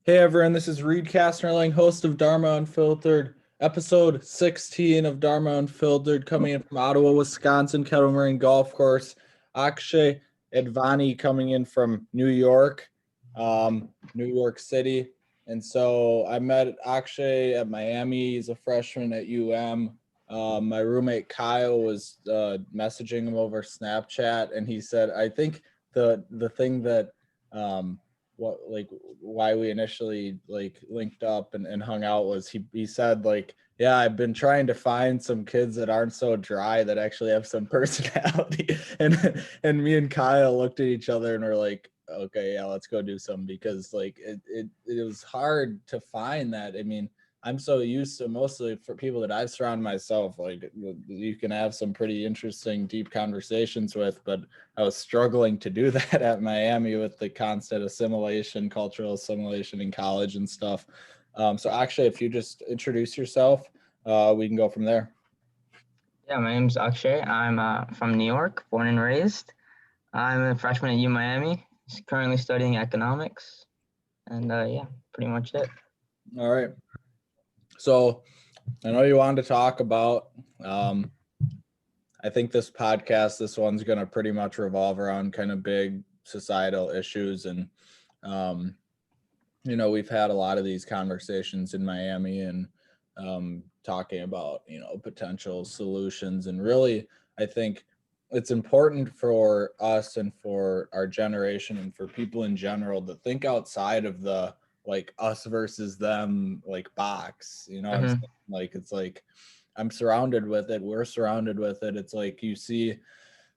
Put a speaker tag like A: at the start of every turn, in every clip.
A: Hey everyone, this is Reed Kastner-Lang, host of Dharma Unfiltered, episode 16 of Dharma Unfiltered, coming in from Ottawa, Wisconsin, Kettle Moraine Golf Course. Akshay Advaney coming in from New York City. And so I met Akshay at Miami. He's a freshman at My roommate Kyle was messaging him over Snapchat, and he said, I think the thing that why we initially linked up and hung out was he said yeah, I've been trying to find some kids that aren't so dry that actually have some personality. and me and Kyle looked at each other and were like, okay, yeah, let's go do something, because it was hard to find that. I mean, I'm so used to, mostly for people that I've surrounded myself, you can have some pretty interesting, deep conversations with, but I was struggling to do that at Miami with the constant assimilation, cultural assimilation in college and stuff. So actually, if you just introduce yourself, we can go from there.
B: Yeah, my name's Akshay. I'm from New York, born and raised. I'm a freshman at UMiami, currently studying economics. And yeah, pretty much it.
A: All right. So I know you wanted to talk about, I think this one's going to pretty much revolve around kind of big societal issues. And, we've had a lot of these conversations in Miami and talking about, potential solutions. And really, I think it's important for us and for our generation and for people in general to think outside of the us versus them box. I'm saying? It's like I'm surrounded with it. We're surrounded with it. It's like you see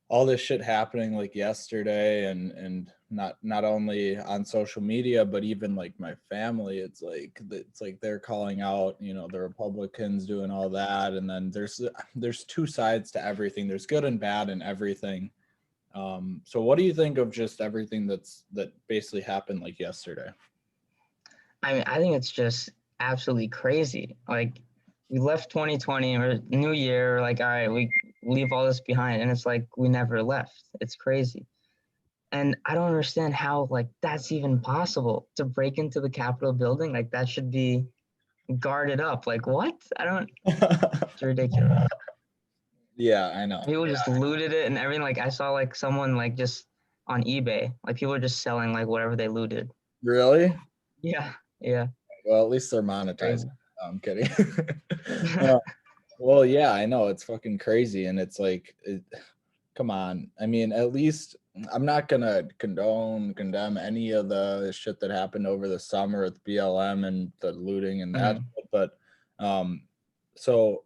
A: all this shit happening yesterday and not only on social media, but even my family. It's like they're calling out, the Republicans doing all that. And then there's two sides to everything. There's good and bad in everything. So what do you think of just everything that basically happened yesterday?
B: I mean, I think it's just absolutely crazy. We left 2020 or new year, all right, we leave all this behind, and it's like we never left. It's crazy. And I don't understand how that's even possible to break into the Capitol building. That should be guarded up. What? It's ridiculous.
A: Yeah, I know.
B: People just looted it and everything. I saw someone just on eBay, people are just selling whatever they looted.
A: Really?
B: Yeah.
A: Well, at least they're monetizing. No, I'm kidding. Well, yeah, I know, it's fucking crazy, and it's come on. I mean, at least I'm not gonna condemn any of the shit that happened over the summer with BLM and the looting and that, but so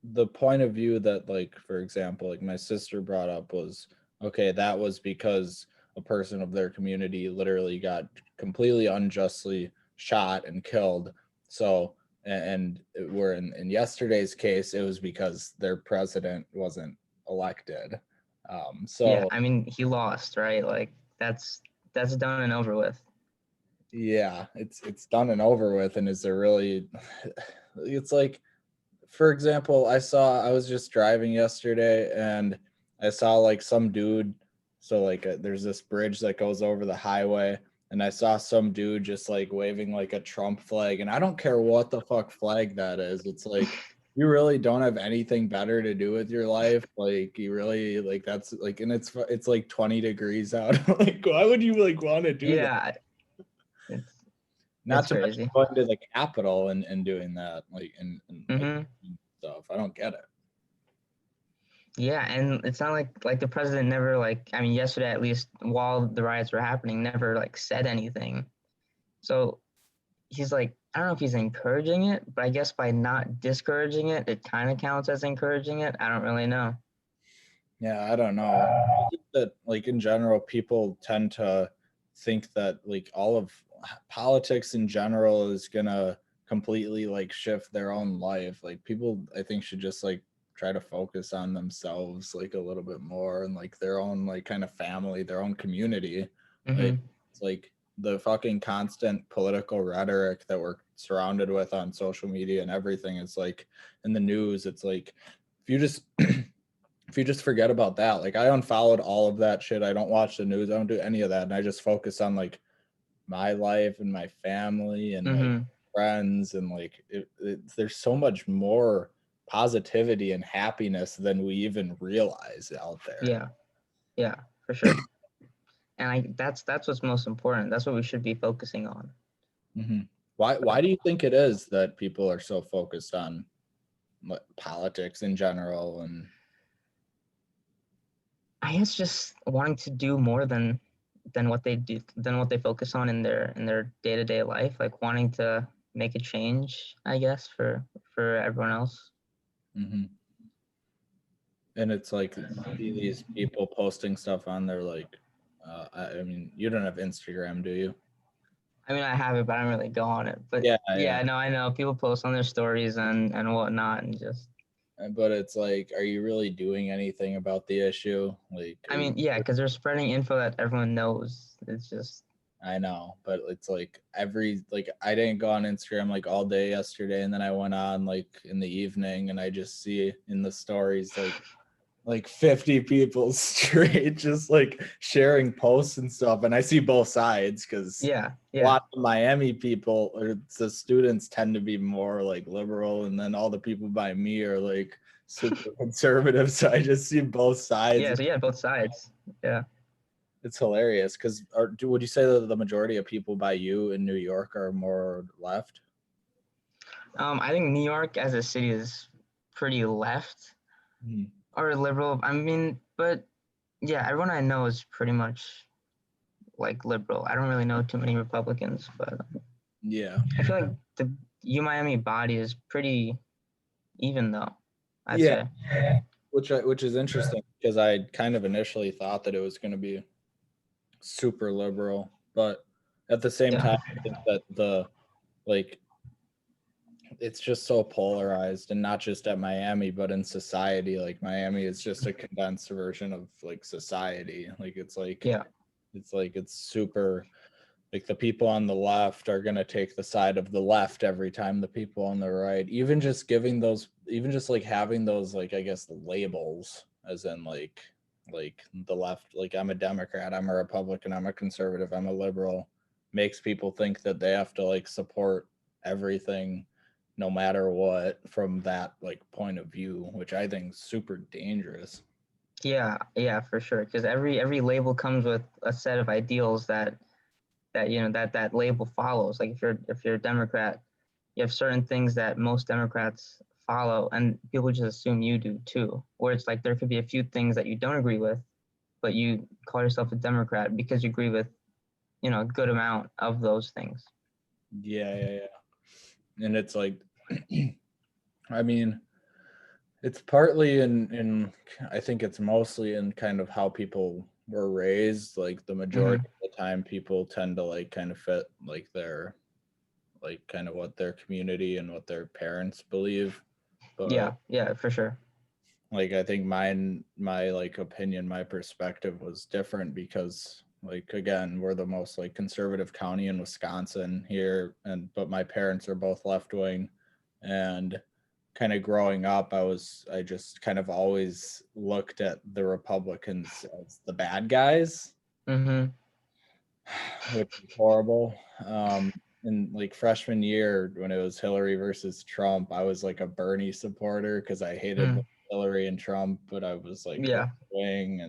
A: the point of view that for example, my sister brought up was, okay, that was because a person of their community literally got completely unjustly shot and killed. So and we're in yesterday's case, it was because their president wasn't elected. So
B: yeah, I mean, he lost, right? That's done and over with.
A: Yeah, it's done and over with. And is there really? It's for example, I was just driving yesterday and I saw some dude. So there's this bridge that goes over the highway, and I saw some dude just waving a Trump flag, and I don't care what the fuck flag that is. It's you really don't have anything better to do with your life. You really that's and it's 20 degrees out. Why would you want to do that? Not to mention going to the Capitol and doing that, and stuff. I don't get it.
B: Yeah, and it's not like the president never I mean, yesterday at least, while the riots were happening, never said anything. So he's I don't know if he's encouraging it, but I guess by not discouraging it, it kind of counts as encouraging it. I don't really know.
A: Yeah, I don't know. I think that in general, people tend to think that all of politics in general is gonna completely shift their own life. People, I think, should just try to focus on themselves a little bit more, and their own kind of family, their own community. It's the fucking constant political rhetoric that we're surrounded with on social media and everything. It's in the news. It's if you just forget about that, I unfollowed all of that shit. I don't watch the news. I don't do any of that. And I just focus on my life and my family and like
B: Mm-hmm.
A: friends, and like there's so much more positivity and happiness than we even realize out there.
B: Yeah. Yeah, for sure. And that's what's most important. That's what we should be focusing on.
A: Hmm. Why do you think it is that people are so focused on like, politics in general? And
B: I guess just wanting to do more than what they do, than what they focus on in their day-to-day life, like wanting to make a change, I guess, for everyone else.
A: mhm. And it's like see these people posting stuff on their like I mean, you don't have Instagram, do you?
B: I mean, I have it, but I don't really go on it. But
A: Yeah,
B: yeah,
A: yeah.
B: I know people post on their stories and whatnot, and just
A: But it's like, are you really doing anything about the issue? Like, are
B: I
A: you?
B: mean, yeah, because they're spreading info that everyone knows. It's just
A: I know, but it's like I didn't go on Instagram like all day yesterday, and then I went on like in the evening, and I just see in the stories like 50 people straight just like sharing posts and stuff, and I see both sides because
B: yeah,
A: a
B: yeah.
A: lot of Miami people or the students tend to be more like liberal, and then all the people by me are like super conservative. So I just see both sides.
B: Yeah, so yeah, both sides. Yeah.
A: It's hilarious because would you say that the majority of people by you in New York are more left?
B: I think New York as a city is pretty left
A: Mhm.
B: or liberal. I mean, but yeah, everyone I know is pretty much like liberal. I don't really know too many Republicans, but
A: Yeah.
B: I feel like the UMiami body is pretty even though, I'd
A: Yeah.
B: say.
A: Which is interesting because I kind of initially thought that it was going to be super liberal, but at the same
B: Yeah.
A: time, I think that the like it's just so polarized, and not just at Miami, but in society. Like Miami is just a condensed version of like society. Like
B: Yeah.
A: it's super like the people on the left are going to take the side of the left every time the people on the right, even just like having those like I guess labels, as in like the left, like I'm a Democrat, I'm a Republican, I'm a conservative, I'm a liberal, makes people think that they have to like support everything no matter what from that like point of view, which I think is super dangerous.
B: Yeah, yeah, for sure. Because every label comes with a set of ideals that that label follows. Like if you're a Democrat, you have certain things that most Democrats follow, and people just assume you do too. Where it's like there could be a few things that you don't agree with, but you call yourself a Democrat because you agree with a good amount of those things.
A: Yeah, yeah, yeah. And it's like I mean, it's partly in I think it's mostly in kind of how people were raised. Like the
B: Hmm.
A: majority of the time people tend to like kind of fit like their like kind of what their community and what their parents believe. But
B: Yeah, yeah, for sure.
A: like I think my like opinion, my perspective was different because like again, we're the most like conservative county in Wisconsin here, and but my parents are both left wing, and kind of growing up I just kind of always looked at the Republicans as the bad guys,
B: Hmm.
A: which is horrible. In like freshman year when it was Hillary versus Trump, I was like a Bernie supporter because I hated
B: Mm.
A: Hillary and Trump, but I was like left
B: Yeah,
A: wing,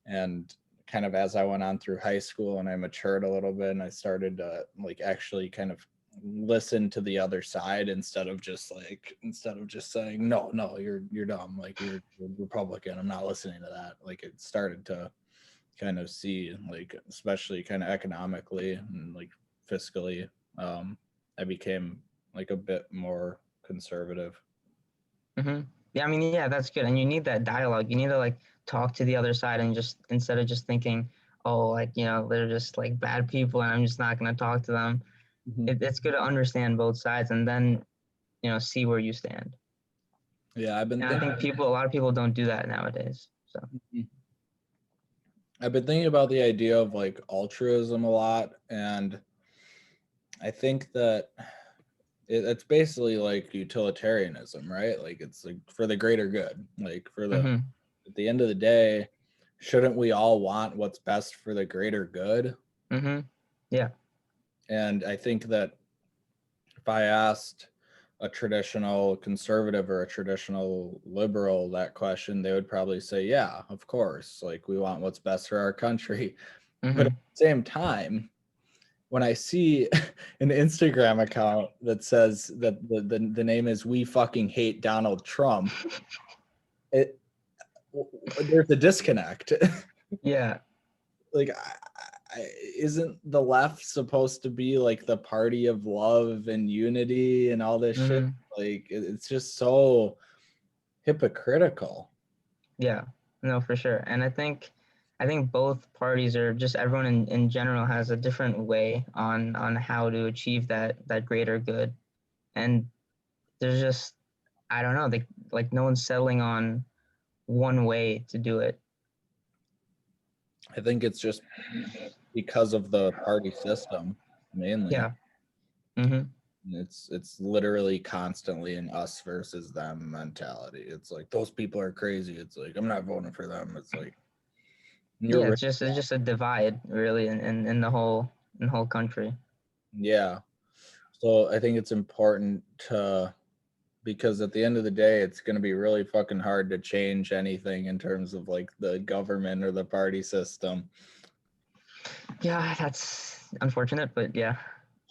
A: and kind of as I went on through high school and I matured a little bit and I started to like actually kind of listen to the other side instead of just saying no you're dumb, like you're Republican, I'm not listening to that. Like it started to kind of see like especially kind of economically and like fiscally, um I became like a bit more conservative.
B: hmm. Yeah, I mean, yeah, that's good. And you need that dialogue. You need to like talk to the other side and just instead of just thinking, oh, like, they're just like bad people and I'm just not going to talk to them.
A: Mhm.
B: It's good to understand both sides and then, see where you stand.
A: Yeah, I've been
B: And I
A: thinking.
B: think a lot of people don't do that nowadays. So,
A: I've been thinking about the idea of like altruism a lot, and I think that it's basically like utilitarianism, right? Like it's like for the greater good, like for the
B: hmm.
A: at the end of the day, shouldn't we all want what's best for the greater good?
B: Hmm. Yeah.
A: And I think that if I asked a traditional conservative or a traditional liberal that question, they would probably say, yeah, of course, like we want what's best for our country. But at
B: Mm-hmm.
A: the same time, when I see an Instagram account that says that the name is "We fucking hate Donald Trump," it there's a disconnect.
B: Yeah.
A: Like, isn't the left supposed to be like the party of love and unity and all this shit?
B: Mm-hmm.
A: Like, it's just so hypocritical.
B: Yeah. No, for sure. And I think both parties are just everyone in general has a different way on how to achieve that greater good. And there's just I don't know, like no one's settling on one way to do it.
A: I think it's just because of the party system mainly.
B: Yeah. Mm-hmm.
A: It's literally constantly an us versus them mentality. It's like those people are crazy. It's like I'm not voting for them. It's like you're
B: Yeah,
A: right.
B: it's just a divide really in the whole country.
A: Yeah. So I think it's important to, because at the end of the day, it's going to be really fucking hard to change anything in terms of like the government or the party system.
B: Yeah, that's unfortunate, but yeah.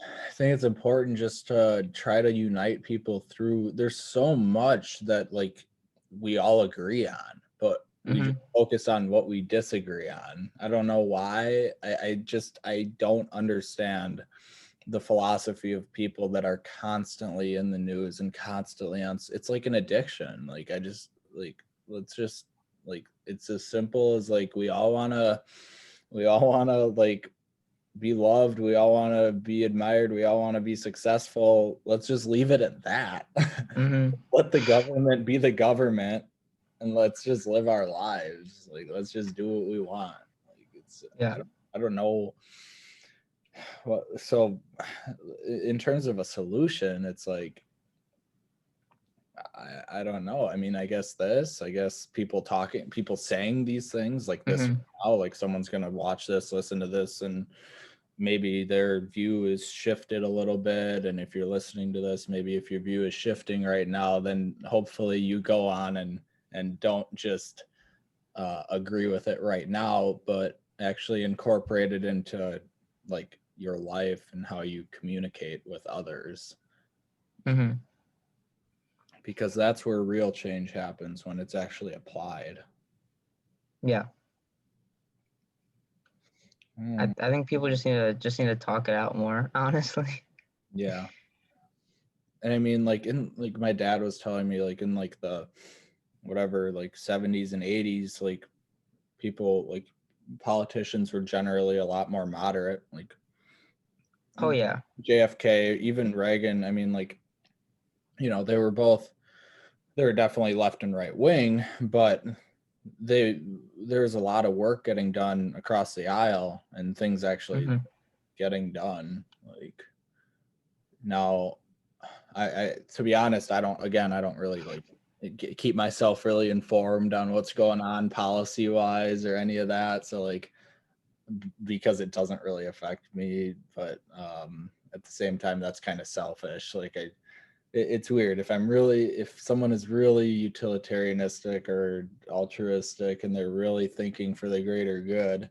A: I think it's important just to try to unite people through. There's so much that like we all agree on, but we
B: Mm-hmm.
A: just focus on what we disagree on. I don't know why. I don't understand the philosophy of people that are constantly in the news and constantly on. It's like an addiction. Like I just like let's just like it's as simple as like we all want to like be loved, we all want to be admired, we all want to be successful. Let's just leave it at that.
B: Mm-hmm.
A: Let the government be the government and let's just live our lives. Like let's just do what we want. Like it's
B: Yeah.
A: I don't know what. So in terms of a solution, it's like I don't know. I mean, I guess people saying these things like this
B: Mm-hmm.
A: now, like someone's gonna watch this, listen to this, and maybe their view is shifted a little bit. And if you're listening to this, maybe if your view is shifting right now, then hopefully you go on and don't just agree with it right now, but actually incorporate it into like your life and how you communicate with others,
B: Mm-hmm.
A: because that's where real change happens, when it's actually applied.
B: Yeah.
A: Mm,
B: I think people just need to talk it out more, honestly.
A: yeah. And I mean, like in like my dad was telling me, like in like the whatever like 70s and 80s, like people like politicians were generally a lot more moderate, like
B: Oh yeah.
A: JFK, even Reagan. I mean, like, you know, they were definitely left and right wing, but they there's a lot of work getting done across the aisle and things actually
B: Mm-hmm.
A: getting done. Like now, I to be honest, I don't really like keep myself really informed on what's going on policy wise or any of that. So like, because it doesn't really affect me, but at the same time, that's kind of selfish. Like it's weird if someone is really utilitarianistic or altruistic and they're really thinking for the greater good,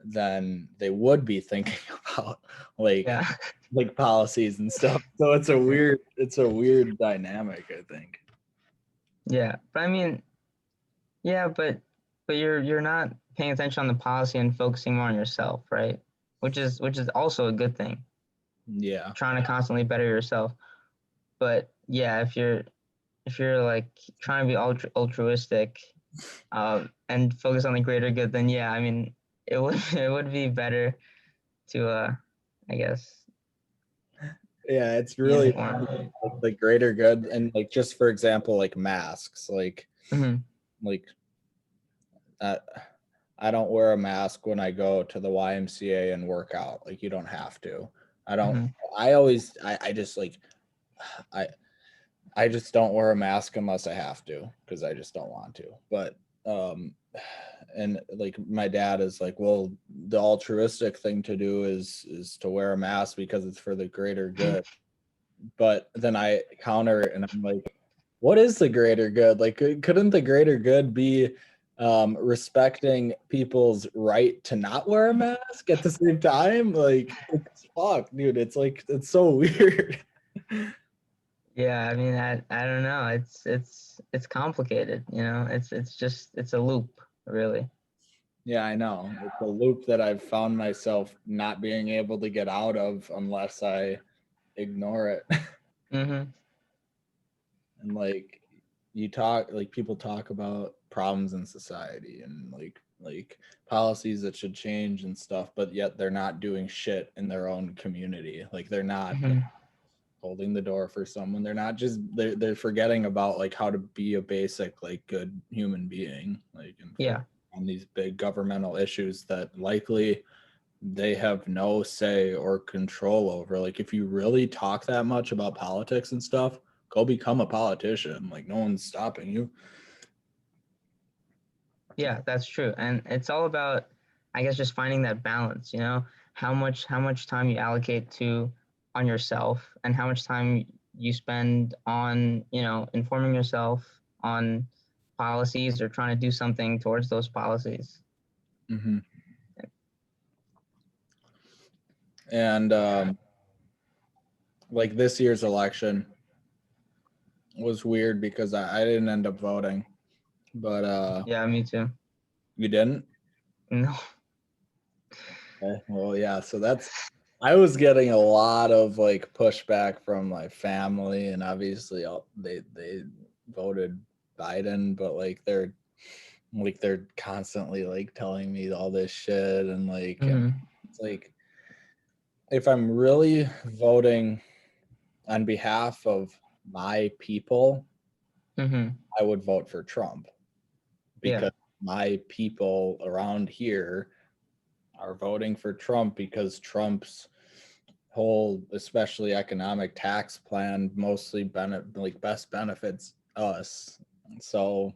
A: then they would be thinking about like
B: Yeah.
A: like policies and stuff. So it's a weird dynamic, I think.
B: Yeah. But I mean, yeah, but you're not paying attention on the policy and focusing more on yourself, right? Which is also a good thing.
A: Yeah.
B: Trying to constantly better yourself. But yeah, if you're like trying to be altruistic, and focus on the greater good, then yeah, I mean, it would it would be better to I guess
A: Yeah, it's really
B: uniform.
A: like the greater good. And like, just for example, like masks,
B: Mm-hmm.
A: like uh, I don't wear a mask when I go to the YMCA and work out. Like you don't have to. I don't.
B: Mm-hmm.
A: I just like I I just don't wear a mask unless I have to, because I just don't want to. But and like my dad is like, well, the altruistic thing to do is to wear a mask because it's for the greater good. But then I counter and I'm like, what is the greater good? Like, couldn't the greater good be respecting people's right to not wear a mask at the same time? Like, it's fuck, dude. It's like, it's so weird.
B: Yeah, I mean, I don't know. It's complicated, you know. It's a loop, really.
A: Yeah, I know. It's a loop that I've found myself not being able to get out of unless I ignore it.
B: Mm-hmm.
A: And like people talk about problems in society and like policies that should change and stuff, but yet they're not doing shit in their own community. Like they're not
B: Mm-hmm.
A: holding the door for someone. They're not just they're forgetting about like how to be a basic like good human being. Like and
B: Yeah.
A: on these big governmental issues that likely they have no say or control over. Like if you really talk that much about politics and stuff, go become a politician. Like no one's stopping you.
B: Yeah, that's true. And it's all about, I guess, just finding that balance, you know, how much time you allocate to on yourself and how much time you spend on, you know, informing yourself on policies or trying to do something towards those policies.
A: Mm-hmm. And like this year's election was weird because I didn't end up voting, but
B: Yeah, me too.
A: you didn't.
B: No.
A: Okay. Well, yeah. So that's I was getting a lot of like pushback from my family, and obviously they voted Biden, but like they're constantly like telling me all this shit, and like
B: Mm-hmm.
A: it's like if I'm really voting on behalf of my people,
B: Mm-hmm.
A: I would vote for Trump
B: Yeah.
A: because my people around here are voting for Trump because Trump's whole, especially economic tax plan, mostly best benefits us. So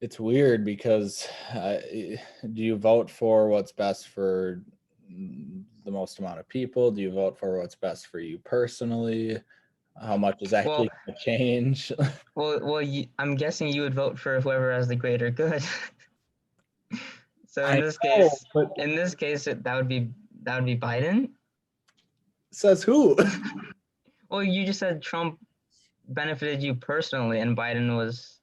A: it's weird because do you vote for what's best for the most amount of people? Do you vote for what's best for you personally? How much is
B: Well,
A: actually going to change?
B: I'm guessing you would vote for whoever has the greater good. So
A: I know, but
B: in this case, that would be Biden.
A: says who?
B: Well, you just said Trump benefited you personally, and Biden was.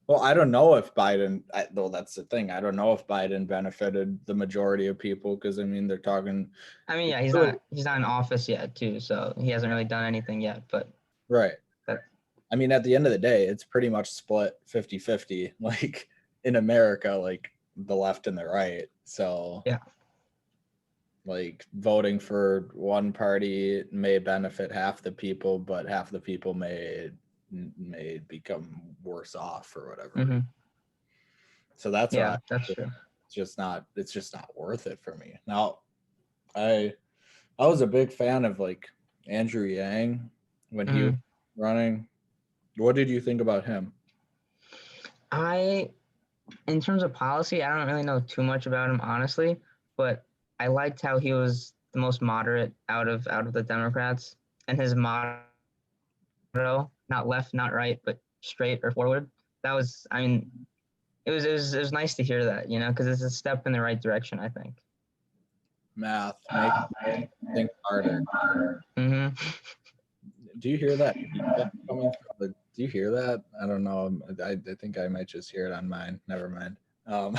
A: Well, I don't know if though that's the thing. I don't know if Biden benefited the majority of people because I mean they're talking.
B: I mean, yeah, he's not in office yet, too, so he hasn't really done anything yet. But
A: Right.
B: that,
A: I mean, at the end of the day, it's pretty much split 50-50, like in America, like the left and the right. So,
B: yeah,
A: like voting for one party may benefit half the people, but half the people may become worse off or whatever.
B: hmm
A: So that's why
B: yeah, that's true.
A: it's just not worth it for me. Now, I I was a big fan of like Andrew Yang when he was
B: hmm
A: running. What did you think about him?
B: I, in terms of policy, I don't really know too much about him, honestly, but I liked how he was the most moderate out of the Democrats, and his motto, not left, not right, but straight or forward. That was, I mean, it was nice to hear that, you know, because it's a step in the right direction, I think.
A: Math make you think harder.
B: hmm
A: Do you hear that feedback coming from the? Do you hear that? I don't know. I think I might just hear it on mine. Never mind. Um,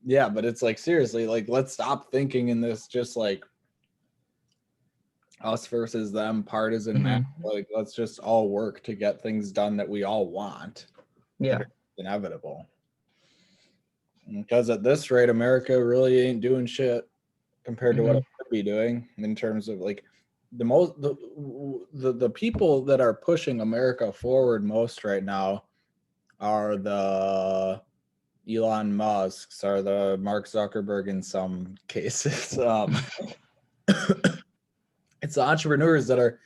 A: yeah, but it's like seriously, like let's stop thinking in this just like us versus them partisan match.
B: hmm
A: Like let's just all work to get things done that we all want. That
B: Yeah.
A: are inevitable. Because at this rate, America really ain't doing shit compared to what
B: hmm
A: it could be doing in terms of like the people that are pushing America forward most right now are the Elon Musks, are the Mark Zuckerberg in some cases. It's the entrepreneurs that are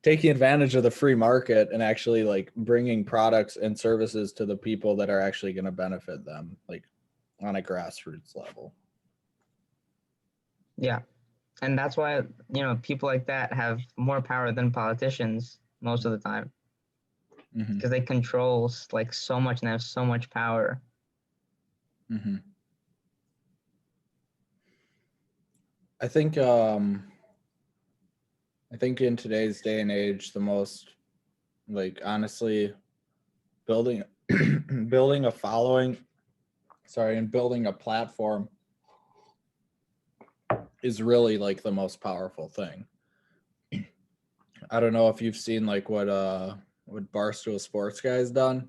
A: taking advantage of the free market and actually like bringing products and services to the people that are actually going to benefit them, like on a grassroots level.
B: Yeah. And that's why, people like that have more power than politicians most of the time, because they control like so much and have so much power.
A: I think in today's day and age, the most, like, honestly, building building a following, and building a platform is really like the most powerful thing. I don't know if you've seen like what Barstool Sports Guy's done,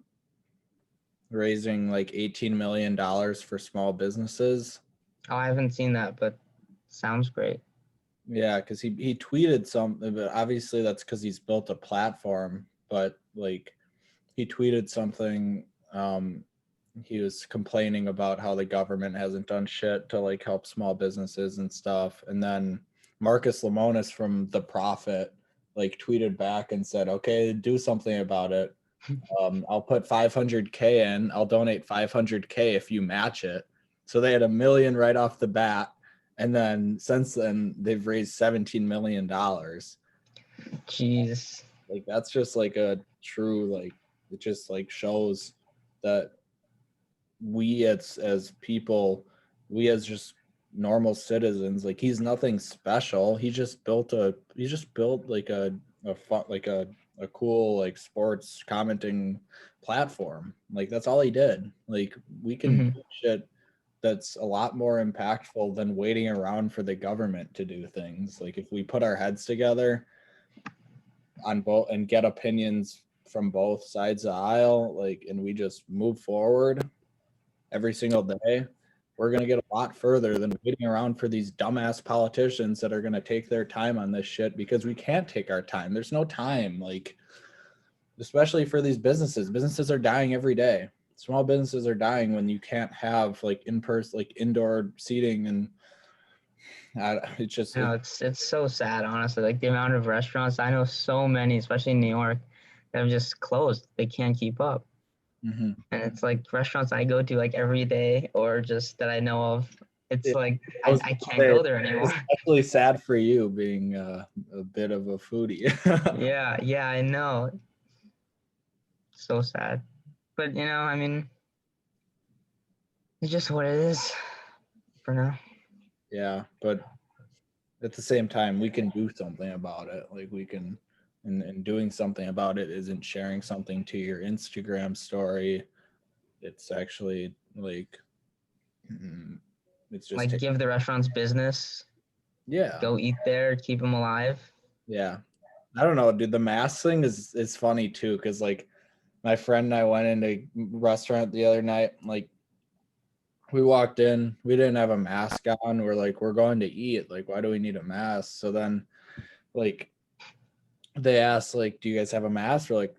A: raising like $18 million for small businesses.
B: Oh, I haven't seen that, but sounds great.
A: Yeah, because he tweeted something, but obviously that's because he's built a platform. But like, he tweeted something. He was complaining about how the government hasn't done shit to like help small businesses and stuff. And then Marcus Lemonis from The Prophet like tweeted back and said, "Okay, do something about it. I'll put 500K in. I'll donate 500K if you match it." So they had $1 million right off the bat. And then since then they've raised $17 million.
B: Jeez.
A: Like, that's just like a true, like, it just like shows that we as people, we as just normal citizens, like, he's nothing special. He just built like a fun, like a cool like sports commenting platform. Like, that's all he did. Like, we can do shit that's a lot more impactful than waiting around for the government to do things. Like, if we put our heads together on both and get opinions from both sides of the aisle, like, and we just move forward every single day, we're going to get a lot further than waiting around for these dumbass politicians that are going to take their time on this shit, because we can't take our time. There's no time, like, especially for these businesses. Businesses are dying every day. Small businesses are dying when you can't have like in-person, like indoor seating, and it's just,
B: it's so sad, honestly. Like the amount of restaurants, I know so many, especially in New York, that have just closed. They can't keep up. And it's like restaurants I go to like every day, or just that I know of. It's like I can't go there anymore.
A: It's actually sad for you, being a bit of a foodie.
B: Yeah, I know. So sad. But I mean, it's just what it is for now.
A: Yeah, but at the same time, we can do something about it. Like, we can, and doing something about it isn't sharing something to your Instagram story. It's actually like, it's just
B: Like give the restaurants business.
A: Yeah.
B: Go eat there, keep them alive.
A: Yeah. I don't know, dude. The mask thing is funny too, because like my friend and I went into a restaurant the other night. Like, we walked in, we didn't have a mask on. We're like, we're going to eat. Like, why do we need a mask? So then, like, they asked, like, do you guys have a mask? We're like,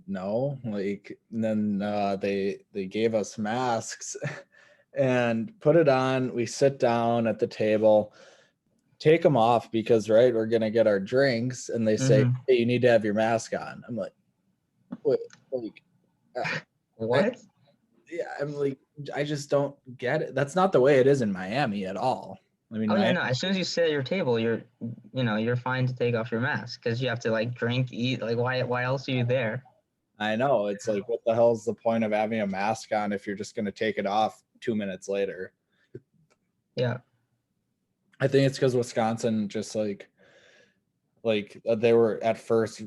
A: no. Like, and then they gave us masks and put it on. We sit down at the table, take them off because, right, we're gonna get our drinks, and they say, hey, you need to have your mask on. I'm like, wait, like,
B: what?
A: Yeah, I'm like, I just don't get it. That's not the way it is in Miami at all. I mean,
B: Oh yeah,
A: Miami,
B: no. As soon as you sit at your table, you're fine to take off your mask, because you have to like drink, eat. Like, why else are you there?
A: I know, it's like, what the hell is the point of having a mask on if you're just gonna take it off 2 minutes later?
B: Yeah.
A: I think it's because Wisconsin just like they were at first,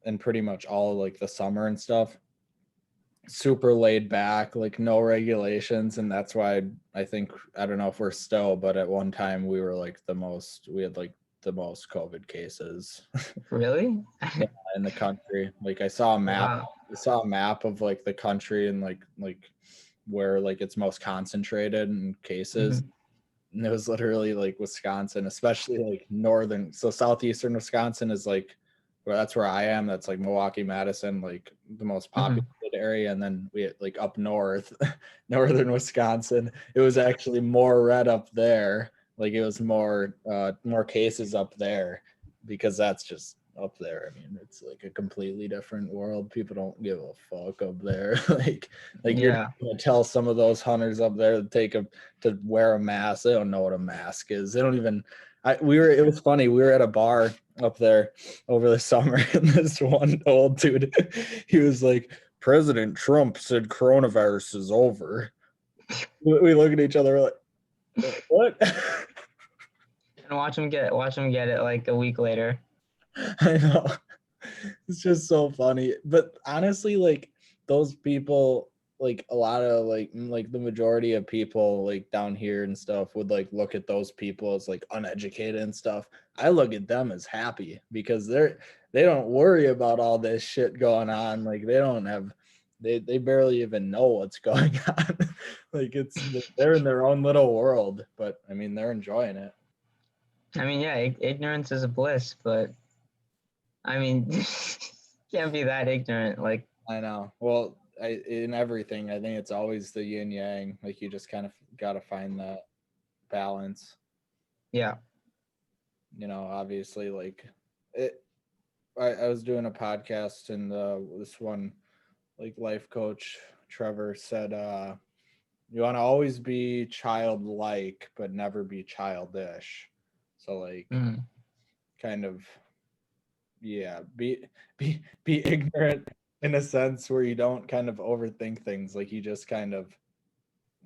A: and pretty much all like the summer and stuff, super laid back, like no regulations. And that's why I think, I don't know if we're still, but at one time we were like we had like the most COVID cases
B: Really?
A: in the country. Like, I saw a map.
B: Wow.
A: I saw a map of like the country, and like where like it's most concentrated in cases. And it was literally like Wisconsin, especially like northern. So southeastern Wisconsin is like, well, that's where I am. That's like Milwaukee, Madison, like the most populated area. And then we had like up north, northern Wisconsin, it was actually more red up there. Like, it was more cases up there, because that's just up there. I mean, it's like a completely different world. People don't give a fuck up there. like you're
B: Yeah.
A: gonna tell some of those hunters up there to wear a mask. They don't know what a mask is. They don't even. It was funny. We were at a bar up there over the summer, and this one old dude, he was like, President Trump said coronavirus is over. We look at each other like, what?
B: And watch him get it like a week later.
A: I know. It's just so funny. But honestly, like those people, like a lot of like the majority of people like down here and stuff would like look at those people as like uneducated and stuff. I look at them as happy because they don't worry about all this shit going on. Like they barely even know what's going on. Like they're in their own little world, but I mean they're enjoying it.
B: I mean, yeah, ignorance is a bliss, but I mean, can't be that ignorant. Like,
A: I know. Well, in everything, I think it's always the yin yang. Like you just kind of got to find that balance.
B: yeah.
A: Obviously, like it. I was doing a podcast and this one, like life coach Trevor said, you want to always be childlike, but never be childish. So like, kind of, yeah, be ignorant in a sense where you don't kind of overthink things. Like you just kind of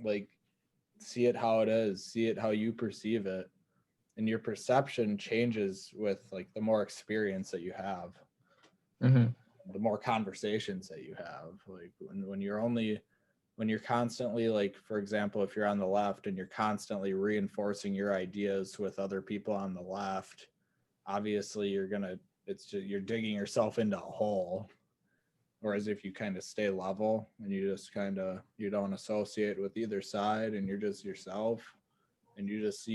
A: like see it how it is, see it how you perceive it, and your perception changes with like the more experience that you have, the more conversations that you have. Like when you're constantly, like for example, if you're on the left and you're constantly reinforcing your ideas with other people on the left, obviously you're digging yourself into a hole. Whereas if you kind of stay level and you just you don't associate with either side and you're just yourself and you just see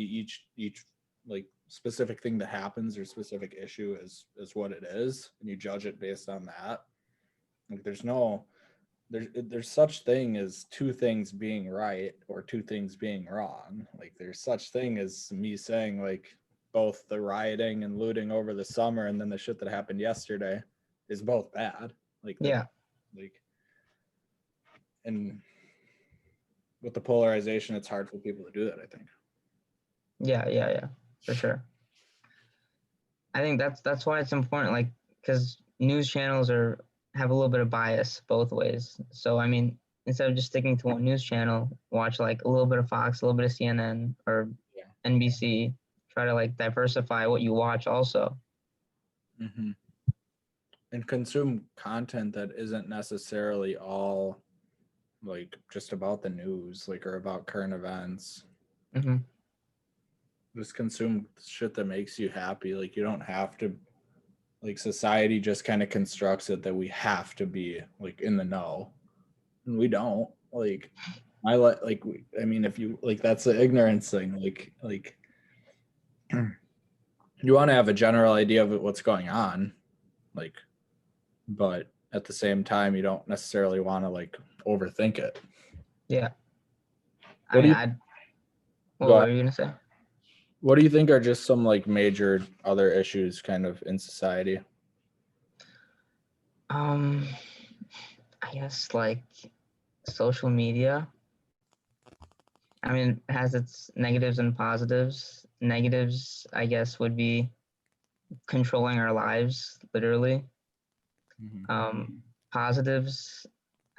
A: each like specific thing that happens or specific issue as what it is, and you judge it based on that. Like there's such thing as two things being right or two things being wrong. Like there's such thing as me saying like both the rioting and looting over the summer and then the shit that happened yesterday is both bad. Like and with the polarization, it's hard for people to do that, I think.
B: Yeah, for sure. I think that's why it's important, like, because news channels have a little bit of bias both ways. So I mean, instead of just sticking to one news channel, watch like a little bit of Fox, a little bit of CNN or NBC. Try to like diversify what you watch also.
A: And consume content that isn't necessarily all like just about the news, like, or about current events. Just consume shit that makes you happy. Like you don't have to, like society just kind of constructs it that we have to be like in the know, and we don't. Like I mean, if you like, that's the ignorance thing. Like you want to have a general idea of what's going on, like, but at the same time, you don't necessarily want to like overthink it.
B: Yeah.
A: What
B: were you gonna say?
A: What do you think are just some like major other issues kind of in society?
B: I guess like social media. I mean, it has its negatives and positives. Negatives, I guess, would be controlling our lives, literally. Positives,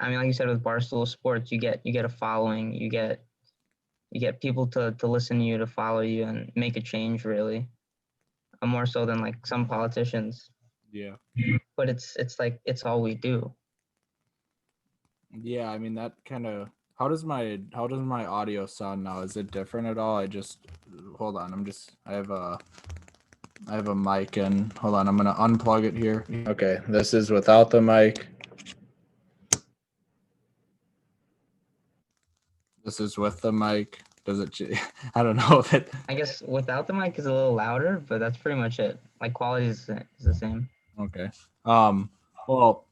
B: I mean, like you said with Barstool Sports, you get a following, you get people to listen to you, to follow you, and make a change, really. More so than like some politicians.
A: Yeah.
B: But it's like it's all we do.
A: Yeah, I mean that kind of. How does my audio sound now? Is it different at all? Hold on. I have a mic in. Hold on, I'm gonna unplug it here. Okay, this is without the mic. This is with the mic. Does it? I don't know if it.
B: I guess without the mic is a little louder, but that's pretty much it. Like quality is the same.
A: Okay. Well,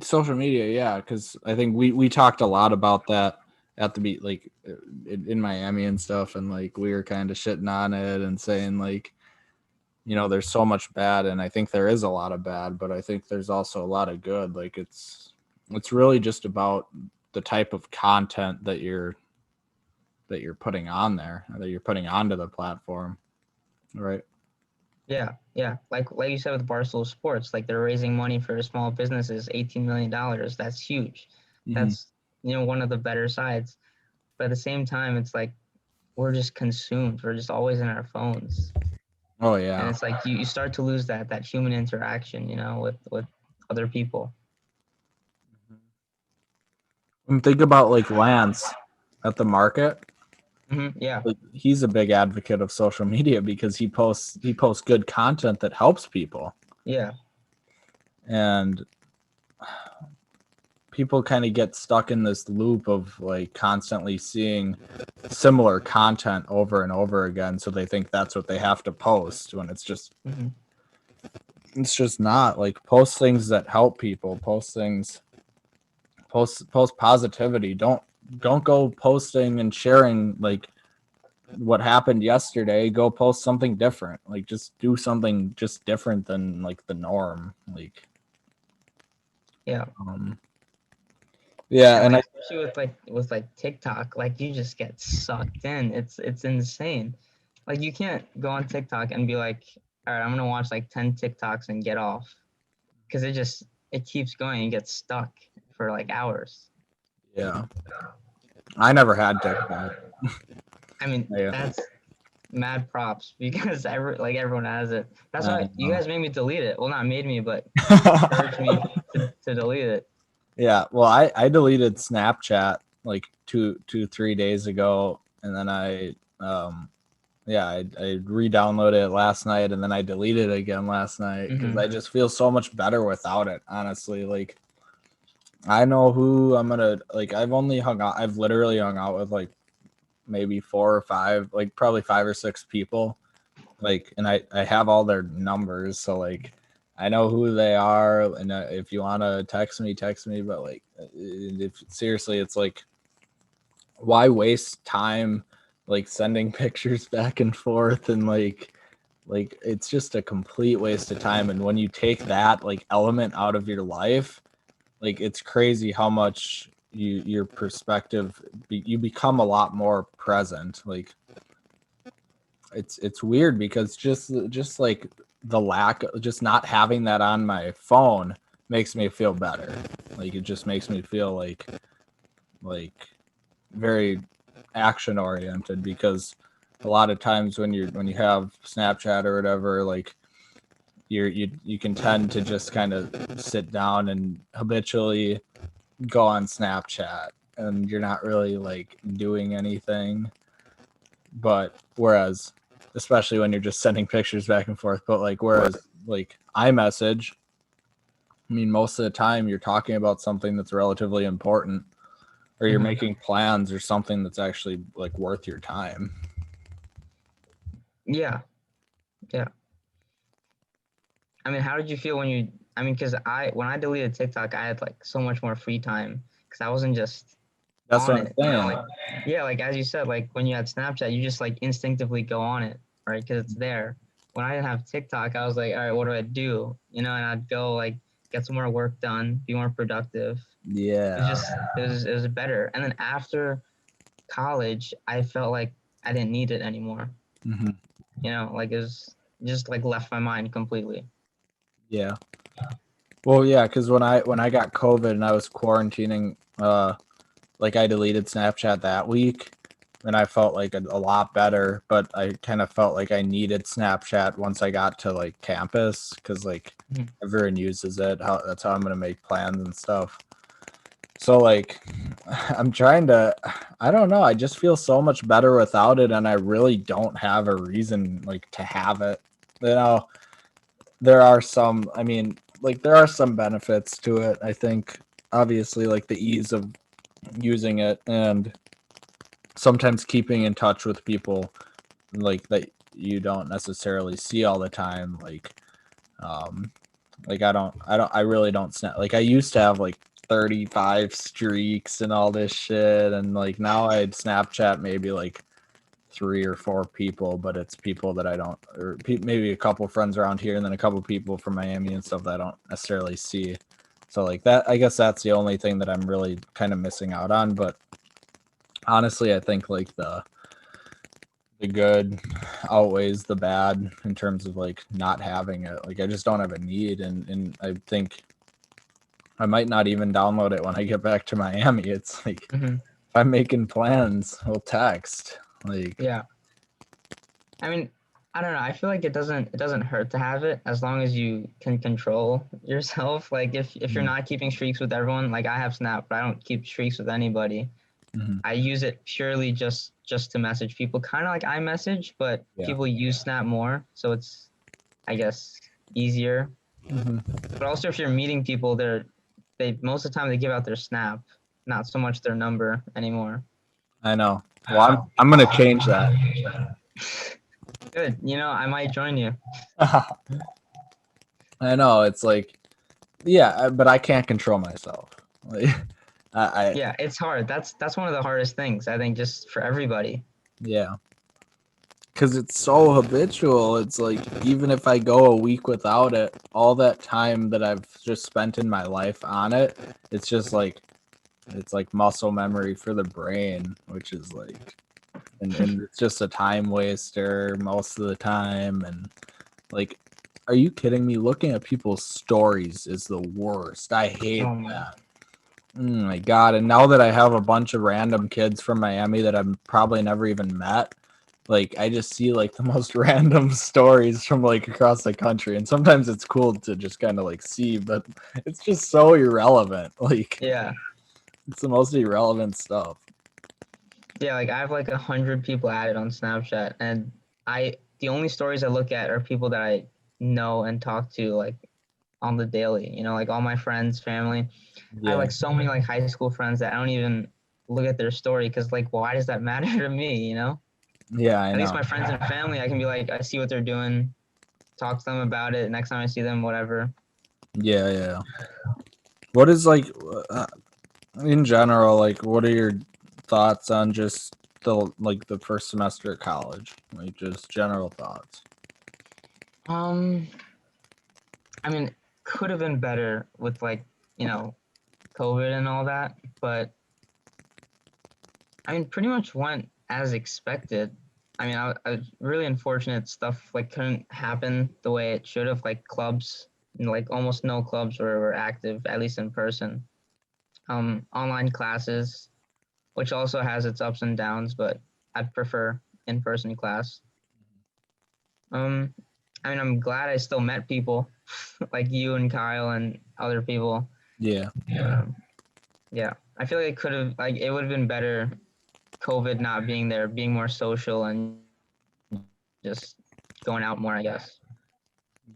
A: social media, yeah, because I think we talked a lot about that at the beat, like in Miami and stuff, and like we were kind of shitting on it and saying like you know, there's so much bad, and I think there is a lot of bad, but I think there's also a lot of good. Like it's really just about the type of content that you're putting on there, that you're putting onto the platform, right?
B: Yeah, yeah. Like you said with Barstool Sports, like they're raising money for small businesses, $18 million. That's huge.
A: Mhm.
B: That's one of the better sides. But at the same time, it's like we're just consumed. We're just always in our phones.
A: Oh
B: And
A: yeah.
B: it's like you start to lose that human interaction, with other people.
A: And think about like Lance at the market.
B: Yeah,
A: Like, he's a big advocate of social media because he posts good content that helps people,
B: yeah,
A: and people kind of get stuck in this loop of like constantly seeing similar content over and over again, so they think that's what they have to post when
B: hmm
A: it's just not. Like, post things that help people, post things, post positivity. Don't go posting and sharing like what happened yesterday. Go post something different. Like, just do something just different than like the norm. Like,
B: yeah.
A: um yeah,
B: And
A: and
B: like
A: I
B: especially with TikTok, like you just get sucked in. It's insane. Like you can't go on TikTok and be like, all right, I'm gonna watch like 10 TikToks and get off. Because it keeps going and gets stuck for like hours.
A: yeah, I never had TikTok.
B: I mean,
A: Yeah.
B: that's mad props because everyone has it. That's
A: I
B: why you
A: know.
B: guys made me delete it. Well, not made me, but encouraged me to delete it.
A: Yeah, well, I deleted Snapchat like 3 days ago, and then I re-downloaded it last night, and then I deleted it again last night because
B: hmm
A: I just feel so much better without it. Honestly, like, I know who I'm gonna like. I've literally hung out with like maybe 4 or 5, like probably 5 or 6 people, like, and I have all their numbers, so like I know who they are, and if you want to text me, but like, if seriously, it's like, why waste time like sending pictures back and forth, and like it's just a complete waste of time. And when you take that like element out of your life, like, it's crazy how much your perspective, you become a lot more present. Like, it's weird because just like the lack, just not having that on my phone makes me feel better. Like, it just makes me feel like very action oriented, because a lot of times when you have Snapchat or whatever, like, you can tend to just kind of sit down and habitually go on Snapchat, and you're not really like doing anything. But whereas, especially when you're just sending pictures back and forth, but like, whereas like iMessage, I mean, most of the time you're talking about something that's relatively important, or you're
B: hmm
A: making plans or something that's actually like worth your time.
B: Yeah, yeah. I mean, how did you feel when you? I mean, because when I deleted TikTok, I had like so much more free time because I wasn't just
A: That's
B: on
A: what I'm
B: it.
A: saying.
B: Like yeah, like as you said, like when you had Snapchat, you just like instinctively go on it, right? Because it's there. When I didn't have TikTok, I was like, all right, what do I do? And I'd go like get some more work done, be more productive.
A: Yeah.
B: It was better. And then after college, I felt like I didn't need it anymore.
A: Hmm.
B: Like it was just like left my mind completely.
A: Yeah. Well, yeah, because when I got COVID and I was quarantining, like, I deleted Snapchat that week, and I felt like a lot better. But I kind of felt like I needed Snapchat once I got to like campus, because like
B: Mhm.
A: everyone uses it. That's how I'm gonna make plans and stuff. So like, I'm trying to. I don't know. I just feel so much better without it, and I really don't have a reason like to have it. You know, there are some. I mean, like, there are some benefits to it. I think, obviously, like the ease of using it, and sometimes keeping in touch with people like that you don't necessarily see all the time. Um like, I really don't snap. Like, I used to have like 35 streaks and all this shit, and like now I'd Snapchat maybe like 3 or 4 people, but it's people that I don't, or maybe a couple friends around here, and then a couple people from Miami and stuff that I don't necessarily see. So like that, I guess that's the only thing that I'm really kind of missing out on. But honestly, I think like the good outweighs the bad in terms of like not having it. Like I just don't have a need, and I think I might not even download it when I get back to Miami. It's like
B: Mm-hmm.
A: if I'm making plans, we'll text. Like
B: Yeah. I mean, I don't know. I feel like it doesn't hurt to have it as long as you can control yourself. Like if you're not keeping streaks with everyone, like I have Snap, but I don't keep streaks with anybody.
A: Mhm.
B: I use it purely just to message people, kind of like iMessage, but
A: Yeah.
B: people use Snap more, so it's, I guess, easier.
A: Mhm.
B: But also, if you're meeting people, they most of the time they give out their Snap, not so much their number anymore.
A: I know. Well, I'm gonna change that.
B: Good. I might join you.
A: I know. It's like, yeah, but I can't control myself. Like, I
B: Yeah, it's hard. That's one of the hardest things, I think, just for everybody.
A: yeah, because it's so habitual. It's like even if I go a week without it, all that time that I've just spent in my life on it, it's just like it's like muscle memory for the brain, which is like, and it's just a time waster most of the time. And like, are you kidding me? Looking at people's stories is the worst. I hate
B: Oh my.
A: that. Oh my God. And now that I have a bunch of random kids from Miami that I've probably never even met, like I just see like the most random stories from like across the country. And sometimes it's cool to just kind of like see, but it's just so irrelevant. Like
B: Yeah.
A: it's the most irrelevant stuff.
B: Yeah, like I have like 100 people added on Snapchat, and the only stories I look at are people that I know and talk to like on the daily. Like all my friends, family. I have
A: Yeah.
B: like so many like high school friends that I don't even look at their story because like why does that matter to me?
A: Yeah, I
B: At least
A: know.
B: my friends and family, I can be like I see what they're doing, talk to them about it. Next time I see them, whatever.
A: Yeah, yeah. What is like in general, like what are your thoughts on just the first semester at college? Like just general thoughts.
B: Um, I mean, could have been better with like COVID and all that, but I mean, pretty much went as expected. I mean, I was really unfortunate stuff like couldn't happen the way it should have. Like clubs, like almost no clubs were active, at least in person. Online classes, which also has its ups and downs, but I'd prefer in-person class. Um, I mean, I'm glad I still met people like you and Kyle and other people.
A: Yeah.
B: Um, yeah, I feel like it could have like it would have been better COVID not being there, being more social and just going out more, I guess.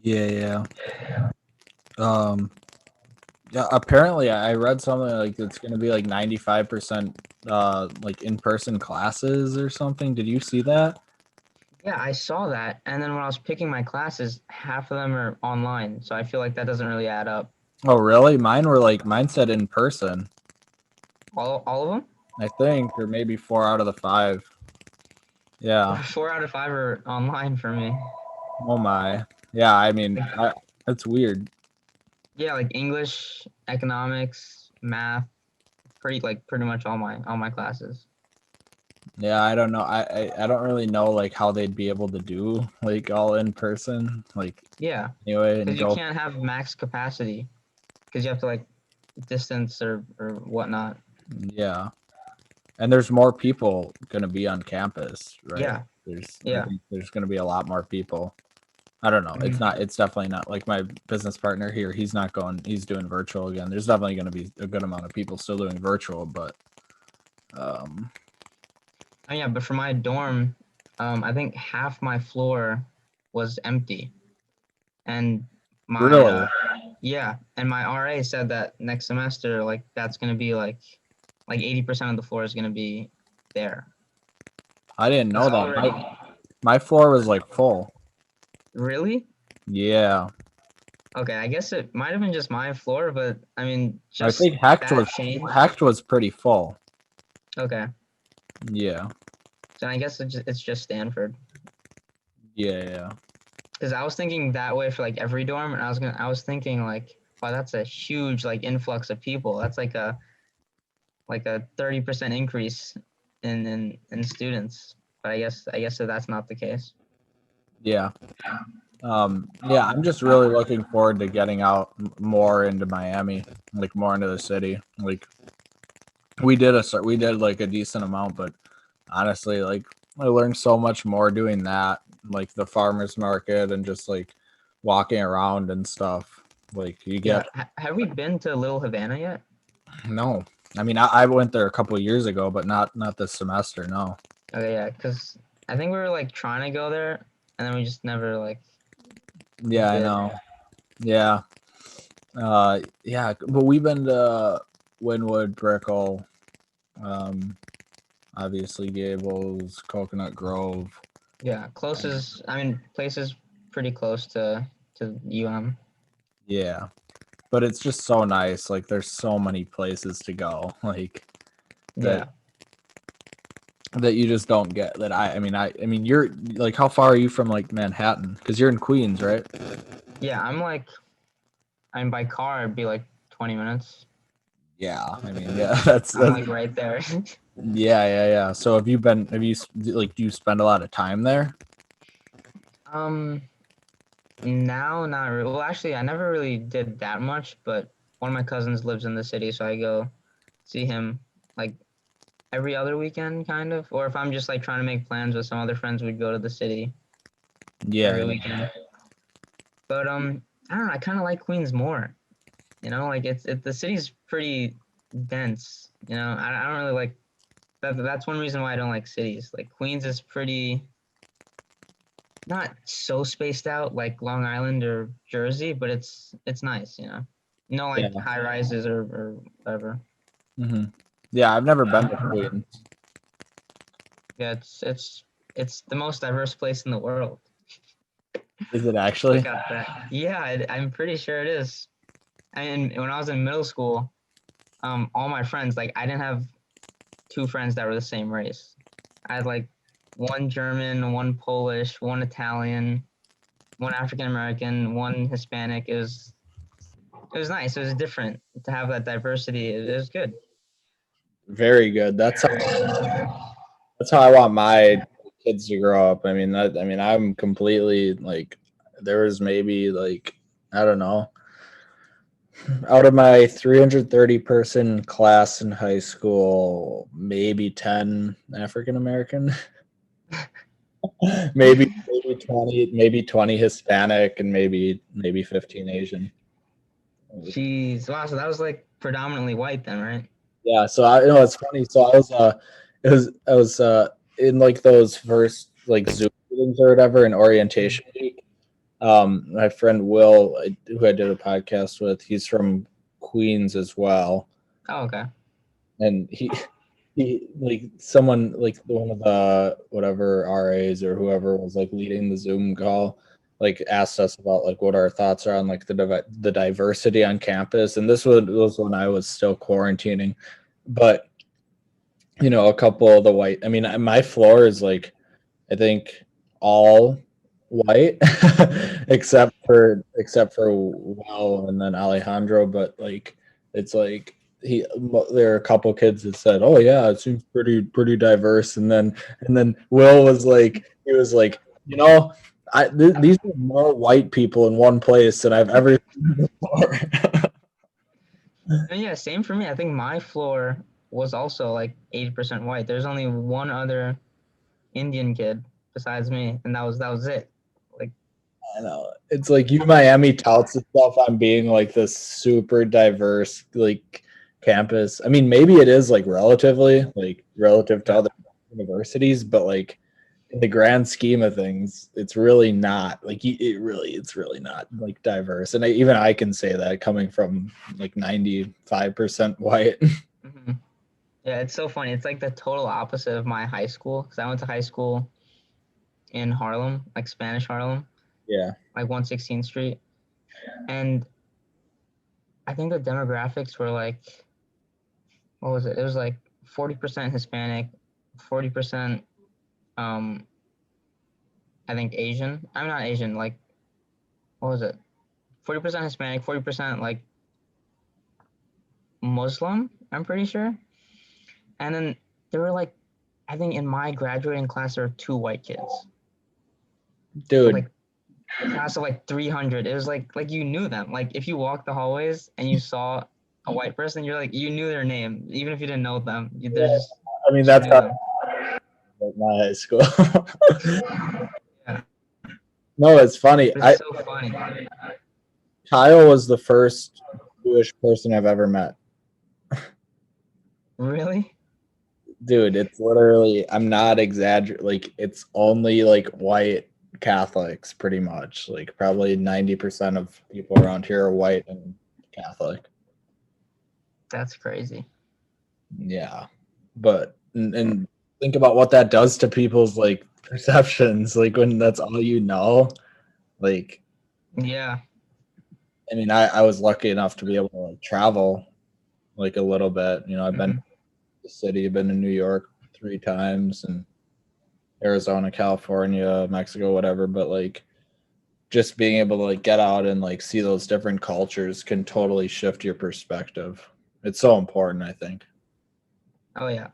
A: Yeah, yeah. Um yeah, apparently I read something like it's gonna be like 95% like in-person classes or something. Did you see that?
B: Yeah, I saw that. And then when I was picking my classes, half of them are online. So I feel like that doesn't really add up.
A: Oh really? Mine said in person,
B: All of them?
A: I think, or maybe 4 out of the 5. Yeah.
B: 4 out of 5 are online for me.
A: Oh my. Yeah, I mean, that's weird.
B: Yeah, like English, economics, math, pretty much all my classes.
A: Yeah, I don't know. I don't really know like how they'd be able to do like all in person. Like
B: Yeah,
A: anyway, and
B: because you
A: go.
B: can't have max capacity because you have to like distance or whatnot.
A: Yeah, and there's more people gonna be on campus, right?
B: Yeah,
A: I
B: yeah.
A: think there's gonna be a lot more people. I don't know. It's
B: Mhm.
A: not. It's definitely not like my business partner here. He's not going. He's doing virtual again. There's definitely gonna be a good amount of people still doing virtual, but um,
B: Oh yeah, but for my dorm, I think half my floor was empty, and my
A: really,
B: yeah, and my RA said that next semester, like that's gonna be like 80% of the floor is gonna be there.
A: I didn't
B: It's
A: know that.
B: already
A: My floor was like full.
B: really
A: Yeah.
B: okay. I guess it might have been just my floor, but I mean,
A: I
B: just
A: think Hecht
B: that
A: was
B: change.
A: Hecht was pretty full.
B: Okay,
A: Yeah.
B: So I guess it's just Stanford.
A: Yeah.
B: Because I was thinking that way for like every dorm, and I was thinking like, wow, that's a huge like influx of people. That's like a 30% increase in students. But I guess that that's not the case.
A: Yeah. Yeah, I'm just really looking forward to getting out more into Miami, like more into the city. Like we did like a decent amount, but honestly, like I learned so much more doing that, like the farmers market and just like walking around and stuff. Like you
B: Yeah.
A: get
B: Have we been to Little Havana yet?
A: no. I mean, I went there a couple of years ago, but not this semester. No.
B: Okay, yeah, because I think we were like trying to go there, and then we just never like
A: Yeah, I
B: did.
A: know. Yeah. Yeah, but we've been to Wynwood, Brickell, um, obviously Gables, Coconut Grove.
B: Yeah, closest. I mean, places pretty close to
A: Yeah, but it's just so nice. Like, there's so many places to go. Like
B: Yeah.
A: that that you just don't get. That I mean, you're like, how far are you from like Manhattan? Because you're in Queens, right?
B: Yeah, I'm by car, it'd be like 20 minutes.
A: Yeah, I mean, yeah, that's
B: I'm like right there.
A: yeah. So have you like, do you spend a lot of time there?
B: um, Now not really. Well, actually, I never really did that much, but one of my cousins lives in the city, so I go see him like every other weekend, kind of. Or if I'm just like trying to make plans with some other friends, we'd go to the city every
A: Yeah,
B: weekend. But I don't know. I kind of like Queens more. You know, like the city's pretty dense. You know, I don't really like that. That's one reason why I don't like cities. Like Queens is pretty not so spaced out like Long Island or Jersey, but it's nice. You know, no like
A: yeah.
B: high rises or whatever.
A: hmm Yeah, I've never been to Queens.
B: Yeah, it's the most diverse place in the world.
A: Is it
B: Look
A: actually?
B: at that. Yeah, I'm pretty sure it is. And when I was in middle school, all my friends, like I didn't have two friends that were the same race. I had like one German, one Polish, one Italian, one African American, one Hispanic. It was nice. It was different to have that diversity. It was good.
A: Very good. That's how I want my kids to grow up. I mean, I'm completely like, there was maybe like, I don't know, out of my 330 person class in high school, maybe 10 African American, maybe 20 Hispanic, and maybe 15 Asian.
B: Jeez, wow. So that was like predominantly white then, right?
A: Yeah, so I, you know, it's funny. So I was in like those first like Zoom meetings or whatever in orientation week. My friend Will, who I did a podcast with, he's from Queens as well,
B: Oh, okay.
A: and he like someone like one of the whatever RAs or whoever was like leading the Zoom call, like asked us about like what our thoughts are on like the diversity on campus, and this was when I was still quarantining, but you know, a couple of the white. I mean, my floor is like, I think all white except for Will and then Alejandro, but like it's like there are a couple kids that said, "Oh yeah, it seems pretty diverse," and then Will was like, he was like, you know, these are more white people in one place than I've ever seen before.
B: And yeah, same for me. I think my floor was also like 80% white. There's only one other Indian kid besides me, and that was it. Like,
A: I know. It's like Miami touts itself on being like this super diverse like campus. I mean, maybe it is like relative to
B: yeah,
A: other universities, but like in the grand scheme of things, it's really not like it's really not like diverse. And even I can say that coming from like 95% white.
B: hmm yeah, it's so funny. It's like the total opposite of my high school because I went to high school in Harlem, like Spanish Harlem,
A: Yeah.
B: like 116th Street, and I think the demographics were like, what was it? It was like 40% Hispanic, 40% Um, I think Asian. I'm not Asian. Like, what was it? 40% Hispanic, 40% like Muslim. I'm pretty sure. And then there were like, I think in my graduating class there were 2 white kids.
A: Dude,
B: Like class of like 300. It was like you knew them. Like if you walked the hallways and you saw a white person, you're like you knew their name, even if you didn't know them. There's
A: I mean,
B: just
A: that's
B: knew
A: how
B: them.
A: at my high school.
B: Yeah,
A: No, it's funny.
B: it's so funny.
A: Kyle was the first Jewish person I've ever met.
B: Really?
A: Dude, it's literally, I'm not exaggerating. Like, it's only like white Catholics, pretty much. Like, probably 90% of people around here are white and Catholic.
B: That's crazy.
A: Yeah. But, and think about what that does to people's like perceptions. Like, when that's all you know. Like,
B: Yeah.
A: I mean, I was lucky enough to be able to like travel like a little bit. You know, I've been
B: Mm-hmm.
A: to the city, I've been to New York 3 times and Arizona, California, Mexico, whatever. But like just being able to like get out and like see those different cultures can totally shift your perspective. It's so important, I think.
B: Oh yeah.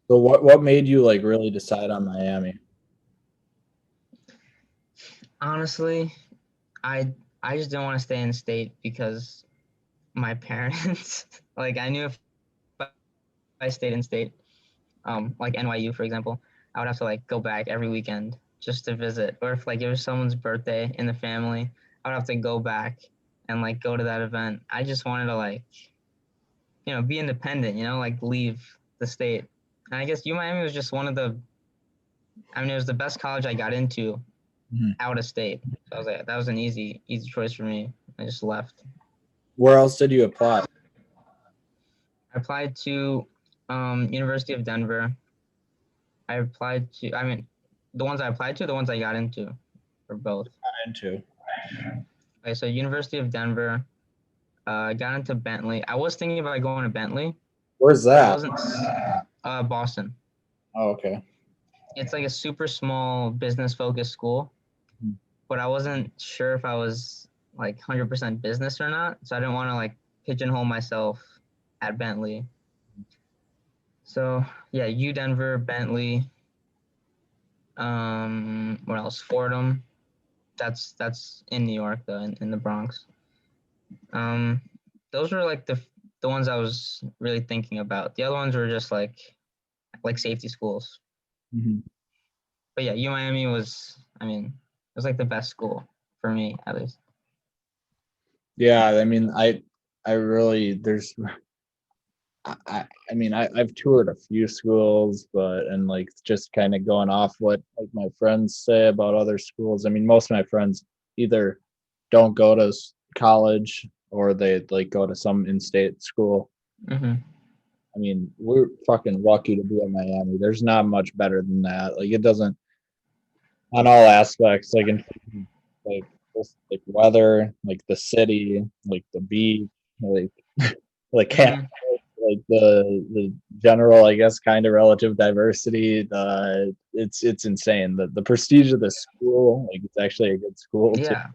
A: So what made you like really decide on Miami?
B: Honestly, I I just didn't want to stay in state because my parents like I knew if I stayed in state, like NYU for example, I would have to like go back every weekend just to visit. Or if like it was someone's birthday in the family, I would have to go back and like go to that event. I just wanted to like, be independent, like leave the state. And I guess UMiami was just one of the I mean it was the best college I got into
A: Mhm.
B: out of state. So I was like that was an easy choice for me. I just left.
A: Where else did you apply?
B: I applied to University of Denver. I mean, the ones I applied to, the ones I got into, or both.
A: Into
B: Okay, so University of Denver, I got into Bentley. I was thinking about going to Bentley,
A: where's
B: but I
A: that?
B: wasn't. Boston.
A: Oh, okay.
B: It's like a super small business focused school, but I wasn't sure if I was like 100% business or not. So I didn't want to like pigeonhole myself at Bentley. So yeah, U Denver, Bentley. What else? Fordham. That's in New York though, in the Bronx. Um, those were like the ones I was really thinking about. The other ones were just like safety schools.
A: Mhm.
B: But yeah, UMiami was, I mean, it was like the best school for me at least.
A: Yeah, I mean, I really there's I mean I've toured a few schools, but and like just kind of going off what like my friends say about other schools. I mean, most of my friends either don't go to college or they like go to some in-state school.
B: Mm-hmm.
A: I mean, we're fucking lucky to be in Miami. There's not much better than that. Like it doesn't on all aspects, like in like just like weather, like the city, like the beach, like like
B: Mm-hmm.
A: like the general, I guess, kind of relative diversity. The it's insane. The prestige of the school, like it's actually a good school too.
B: Yeah,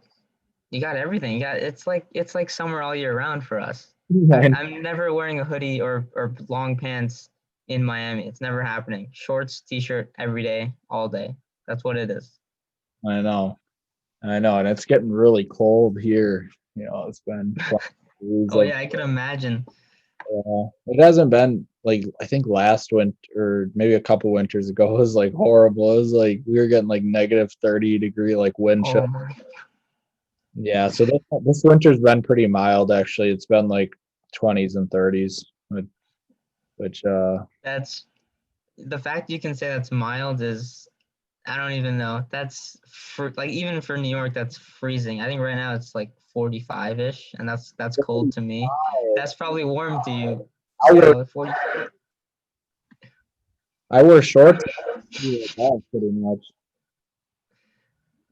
B: you got everything. You got it's like summer all year round for us.
A: And
B: I'm never wearing a hoodie or long pants in Miami. It's never happening. Shorts, t-shirt every day, all day. That's what it is.
A: I know, I know, and it's getting really cold here. You know, it's been 20 degrees
B: Oh
A: of
B: yeah, I can imagine.
A: it hasn't been like I think last winter or maybe a couple winters ago it was like horrible. It was like we were getting like -30 degree like wind chill.
B: Oh my.
A: Yeah, so this winter's been pretty mild actually. It's been like 20s and 30s, which
B: That's the fact you can say that's mild is I don't even know. That's like even for New York, that's freezing. I think right now it's like 45-ish, and that's cold to me. That's probably warm to you.
A: I wear
B: Yeah, 40.
A: I wear shorts pretty much.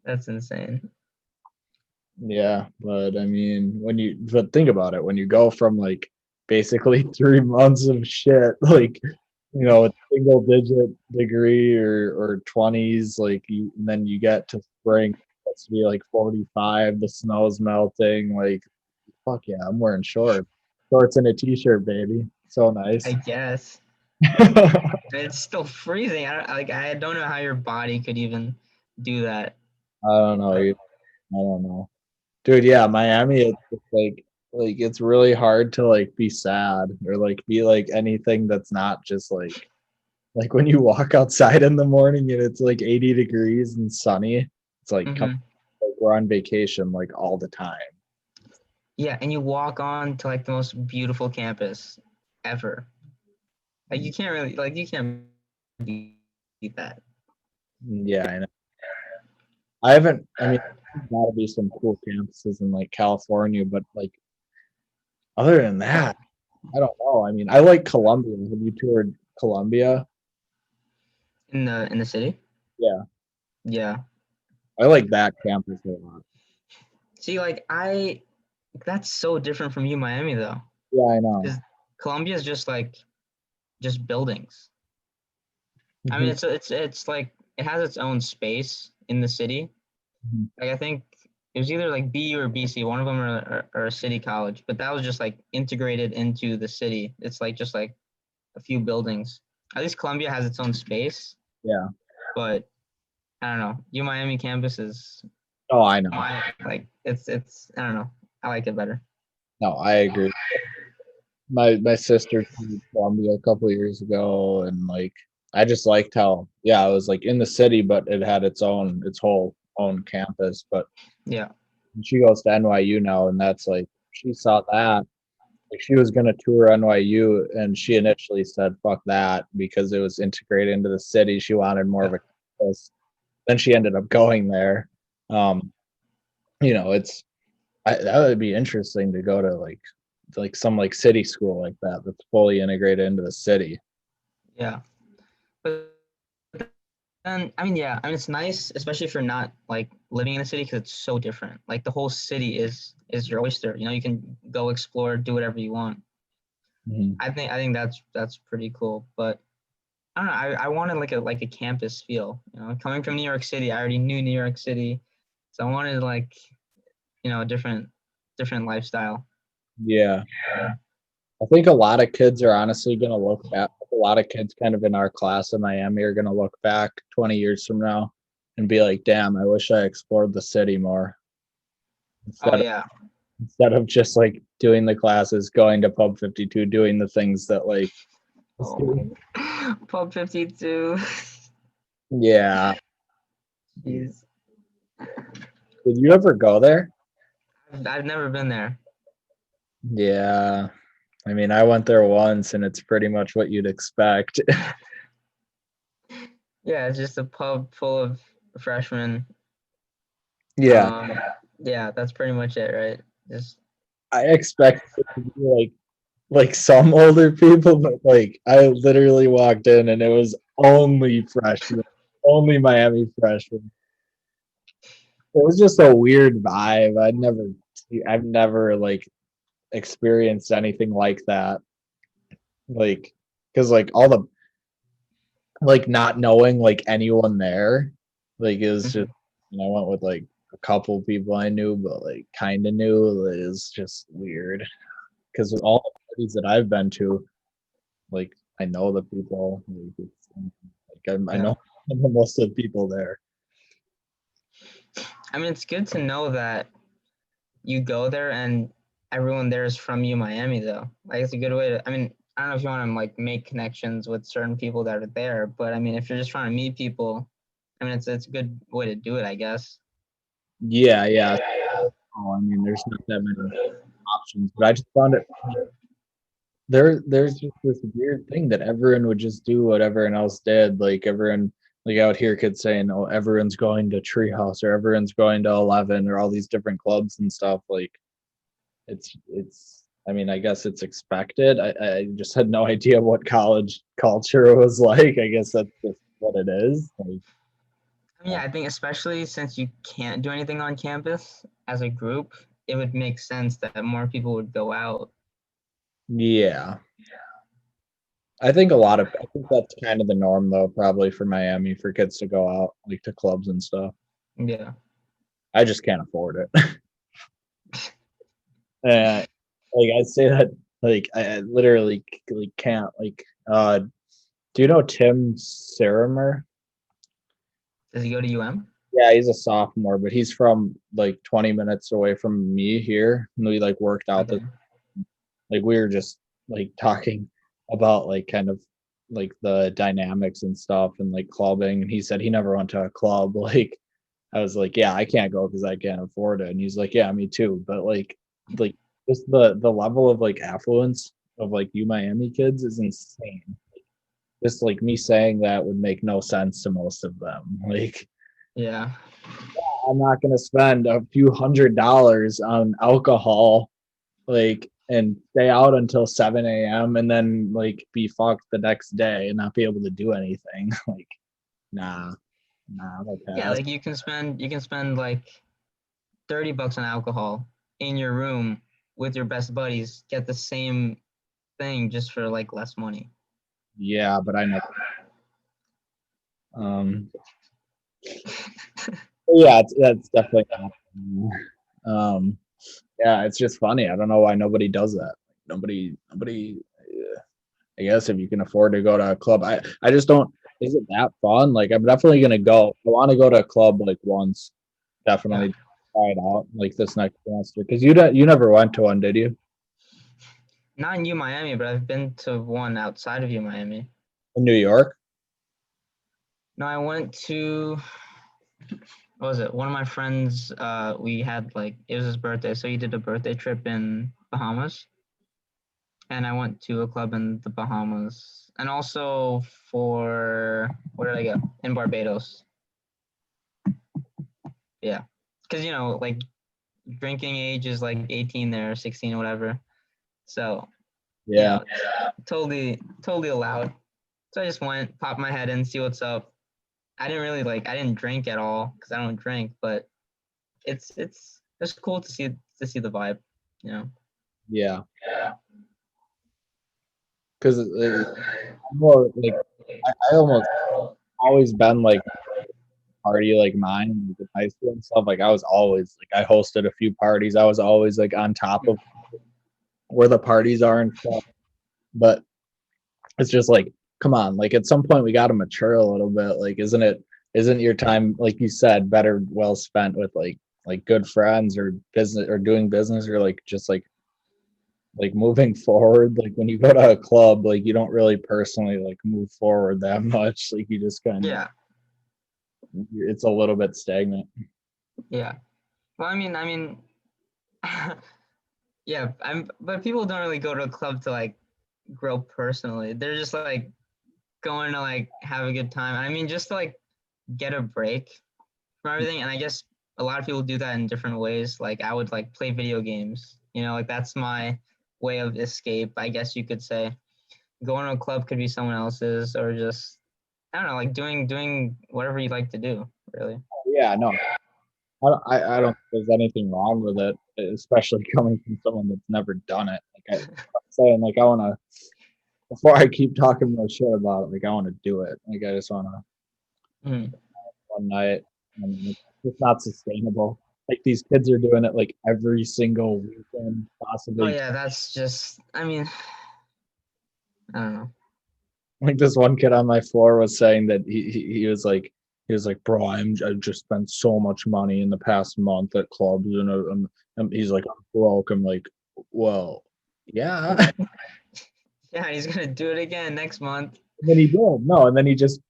B: That's insane.
A: Yeah, but I mean but think about it when you go from like basically 3 months of shit like you know, a single digit degree or 20s, like and then you get to spring, it's to be like 45, the snow's melting, like fuck yeah, I'm wearing shorts and a t-shirt, baby. So
B: I
A: nice.
B: guess. It's still freezing. I don't know how your body could even do that.
A: I don't know. I don't know. Dude, yeah, Miami, it's just like it's really hard to like be sad or like be like anything that's not just like when you walk outside in the morning and it's like 80 degrees and sunny, it's like come
B: Hmm.
A: like we're on vacation like all the time.
B: Yeah, and you walk on to like the most beautiful campus ever. Like you can't really like you can't beat that.
A: Yeah, I know. I haven't, I mean, there's gotta be some cool campuses in like California, but like other than that, I don't know. I mean, I like Columbia. Have you toured Columbia?
B: In the city.
A: Yeah,
B: Yeah.
A: I like that campus a lot.
B: See, like I that's so different from Miami though.
A: Yeah, I know.
B: Because Columbia is just like just buildings. I mean,
A: Mhm,
B: it's like it has its own space in the city.
A: mhm.
B: Like I think it was either like BU or BC, one of them are a city college, but that was just like integrated into the city. It's like just like a few buildings. At least Columbia has its own space,
A: Yeah.
B: but I don't know. Miami campus is
A: Oh, I know.
B: my like it's I don't know. I like it better.
A: No, I agree. My sister toured Columbia a couple of years ago, and like I just liked how yeah, it was like in the city, but it had its whole own campus. But
B: Yeah.
A: she goes to NYU now, and that's like she saw that. Like she was gonna tour NYU, and she initially said fuck that because it was integrated into the city. She wanted more of
B: Yeah.
A: a campus. Then she ended up going there. Um, you know, that would be interesting to go to like some like city school like that that's fully integrated into the city.
B: Yeah. But then I mean yeah, I mean it's nice, especially if you're not like living in a city because it's so different. Like the whole city is your oyster. You know, you can go explore, do whatever you want.
A: Mhm.
B: I think that's pretty cool. But I don't know. I wanted like a campus feel. You know, coming from New York City, I already knew New York City, so I wanted like a different lifestyle.
A: Yeah, I think a lot of kids are honestly going to look back. A lot of kids kind of in our class in Miami are going to look back 20 years from now and be like, "Damn, I wish I explored the city more
B: Oh
A: instead of
B: yeah.
A: instead of just like doing the classes, going to Pub 52, doing the things that like."
B: Oh my. Pub 52.
A: Yeah.
B: Jeez.
A: Did you ever go there?
B: I've never been there.
A: Yeah. I mean, I went there once and it's pretty much what you'd expect.
B: Yeah, it's just a pub full of freshmen.
A: Yeah.
B: Um, yeah, that's pretty much it, right? Just
A: I expect it to be like some older people, but like I literally walked in and it was only freshmen, only Miami freshmen. It was just a weird vibe. I've never like experienced anything like that. Like, because like all the like not knowing like anyone there, like it was just
B: mhm.
A: I went with like a couple people I knew, but like kind of knew. It was just weird because all the parties that I've been to, like I know the people. I
B: Yeah.
A: know I know most of the people there.
B: I mean, it's good to know that you go there and everyone there is from Miami though. Like it's a good way to. I mean, I don't know if you want to like make connections with certain people that are there, but I mean, if you're just trying to meet people, I mean, it's a good way to do it, I guess.
A: Yeah, yeah. Oh, I mean, there's not that many options, but I just found it there's just this weird thing that everyone would just do what everyone else did. Like everyone like out here could saying, oh, everyone's going to Treehouse or everyone's going to 11 or all these different clubs and stuff. Like it's I mean, I guess it's expected. I just had no idea what college culture was like. I guess that's just what it is. Like,
B: I mean, yeah, I think especially since you can't do anything on campus as a group, it would make sense that more people would go out.
A: yeah. I think that's kind of the norm though, probably for Miami for kids to go out like to clubs and stuff.
B: Yeah.
A: I just can't afford it. uh, like I say that like I literally like can't like do you know Tim Sarimer?
B: Does he go to UM?
A: Yeah, he's a sophomore, but he's from like 20 minutes away from me here. And we like worked out
B: Okay.
A: this like we were just like talking about like kind of like the dynamics and stuff and like clubbing, and he said he never went to a club. Like I was like, yeah, I can't go because I can't afford it. And he's like, yeah, me too. But like just the level of like affluence of like Miami kids is insane. Just like me saying that would make no sense to most of them. Like
B: Yeah.
A: I'm not gonna spend a few $100s on alcohol, like, and stay out until 7 a.m. and then like be fucked the next day and not be able to do anything. Like, nah, I'll
B: Yeah,
A: pass.
B: like you can spend like $30 on alcohol in your room with your best buddies, get the same thing just for like less money.
A: Yeah, but I never. Yeah, that's definitely not. Um, yeah, it's just funny. I don't know why nobody does that. Nobody. I guess if you can afford to go to a club, I just don't. Is it that fun? Like, I'm definitely gonna go. I want to go to a club like once.
B: Yeah.
A: Definitely try it out like this next semester. Because you never went to one, did you?
B: Not in Miami, but I've been to one outside of Miami.
A: In New York?
B: No, I went to what was it? One of my friends, we had like it was his birthday, so he did a birthday trip in Bahamas. And I went to a club in the Bahamas. And also for where did I go? In Barbados. Yeah. Because like drinking age is like 18 there, 16 or whatever. So, you
A: Yeah,
B: know, totally allowed. So I just went, popped my head in, see what's up. I didn't drink at all because I don't drink, but it's cool to see the vibe, you know.
A: yeah. Because more like I almost always been like party like mine like in high school and stuff. Like I was always like I hosted a few parties. I was always like on top of where the parties are and stuff. But it's just like, come on, like at some point we got to mature a little bit. Like, isn't your time, like you said, better well spent with like good friends or business or doing business or like just like moving forward. Like when you go to a club, like you don't really personally like move forward that much. Like you just kind of
B: Yeah,
A: it's a little bit stagnant.
B: yeah. Well, I mean, yeah. But people don't really go to a club to like grow personally. They're just like going to like have a good time. I mean, just to like get a break from everything. And I guess a lot of people do that in different ways. Like I would like play video games. Like that's my way of escape, I guess you could say. Going to a club could be someone else's, or just I don't know, like doing whatever you like to do, really.
A: Yeah, no, I don't think there's anything wrong with it, especially coming from someone that's never done it. Like I'm saying, like I want to before I keep talking more shit about it, like I want to do it. Like I just want to
B: Mm.
A: one night, and it's just not sustainable. Like these kids are doing it like every single weekend,
B: Oh
A: possibly.
B: yeah, that's just. I mean, I don't know.
A: Like this one kid on my floor was saying that he was like, bro, I just spent so much money in the past month at clubs, and he's like, I'm broke. I'm like, well, yeah.
B: Yeah, he's gonna do it again next month.
A: And then he did. No, and then he just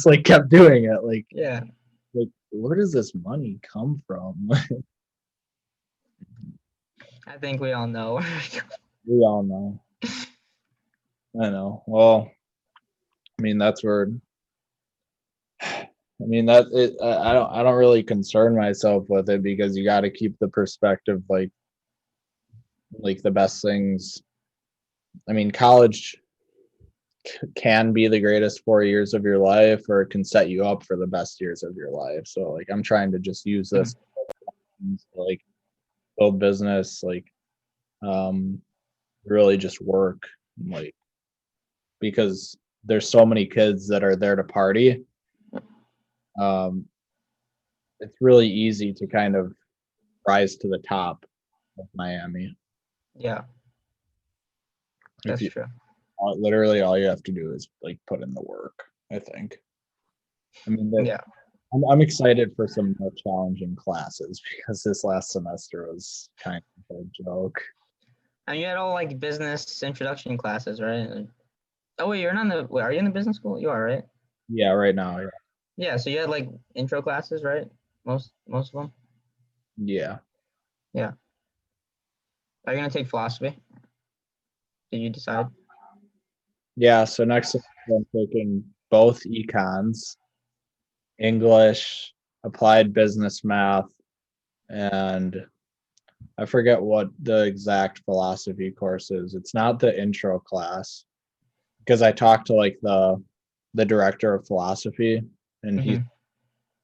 A: like kept doing it.
B: Yeah,
A: Like where does this money come from?
B: I think we all know.
A: We all know. I know. Well, I mean that's where I mean that it. I don't really concern myself with it because you got to keep the perspective like the best things. I mean, college can be the greatest 4 years of your life, or it can set you up for the best years of your life. So like I'm trying to just use this to like build business, like really just work, like because there's so many kids that are there to party. It's really easy to kind of rise to the top of Miami.
B: Yeah,
A: If
B: that's
A: you
B: true.
A: literally all you have to do is like put in the work, I think. I mean,
B: Yeah.
A: I'm excited for some more challenging classes because this last semester was kind of a joke.
B: And you had all like business introduction classes, right? Oh wait, you're not in the. Wait, are you in the business school? You are, right?
A: Yeah, right now. Yeah.
B: Yeah. So you had like intro classes, right? Most of them.
A: Yeah.
B: Yeah. Are you gonna take philosophy? Did you decide?
A: Yeah. So next semester I'm taking both econs, English, applied business math, and I forget what the exact philosophy course is. It's not the intro class because I talked to like the director of philosophy and
B: Mm-hmm.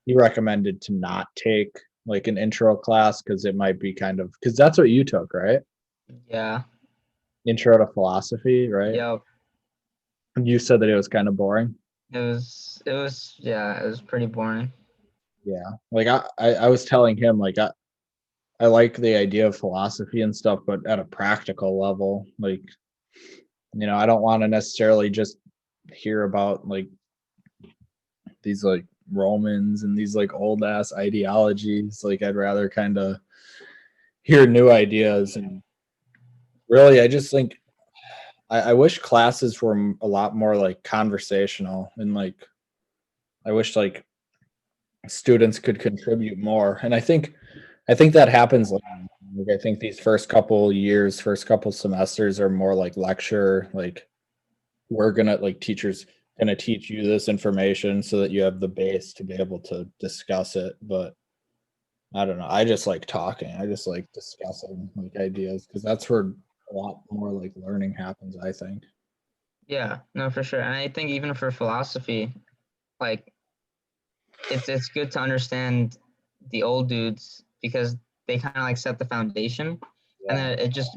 A: he recommended to not take like an intro class because it might be kind of because that's what you took, right?
B: Yeah.
A: Intro to philosophy, right?
B: Yep.
A: And you said that it was kind of boring.
B: It was. It was. Yeah. It was pretty boring.
A: Yeah. Like I was telling him like I like the idea of philosophy and stuff, but at a practical level, like I don't want to necessarily just hear about like these like Romans and these like old ass ideologies. Like I'd rather kind of hear new ideas and really I just think I wish classes were a lot more like conversational and like I wish like students could contribute more. And I think that happens like I think these first couple years, first couple semesters are more like lecture, like we're gonna like teachers gonna teach you this information so that you have the base to be able to discuss it. But I don't know. I just like talking. I just like discussing like ideas because that's where a lot more like learning happens, I think.
B: Yeah. No, for sure. And I think even for philosophy, like it's good to understand the old dudes because they kind of like set the foundation, and
A: Yeah.
B: then it just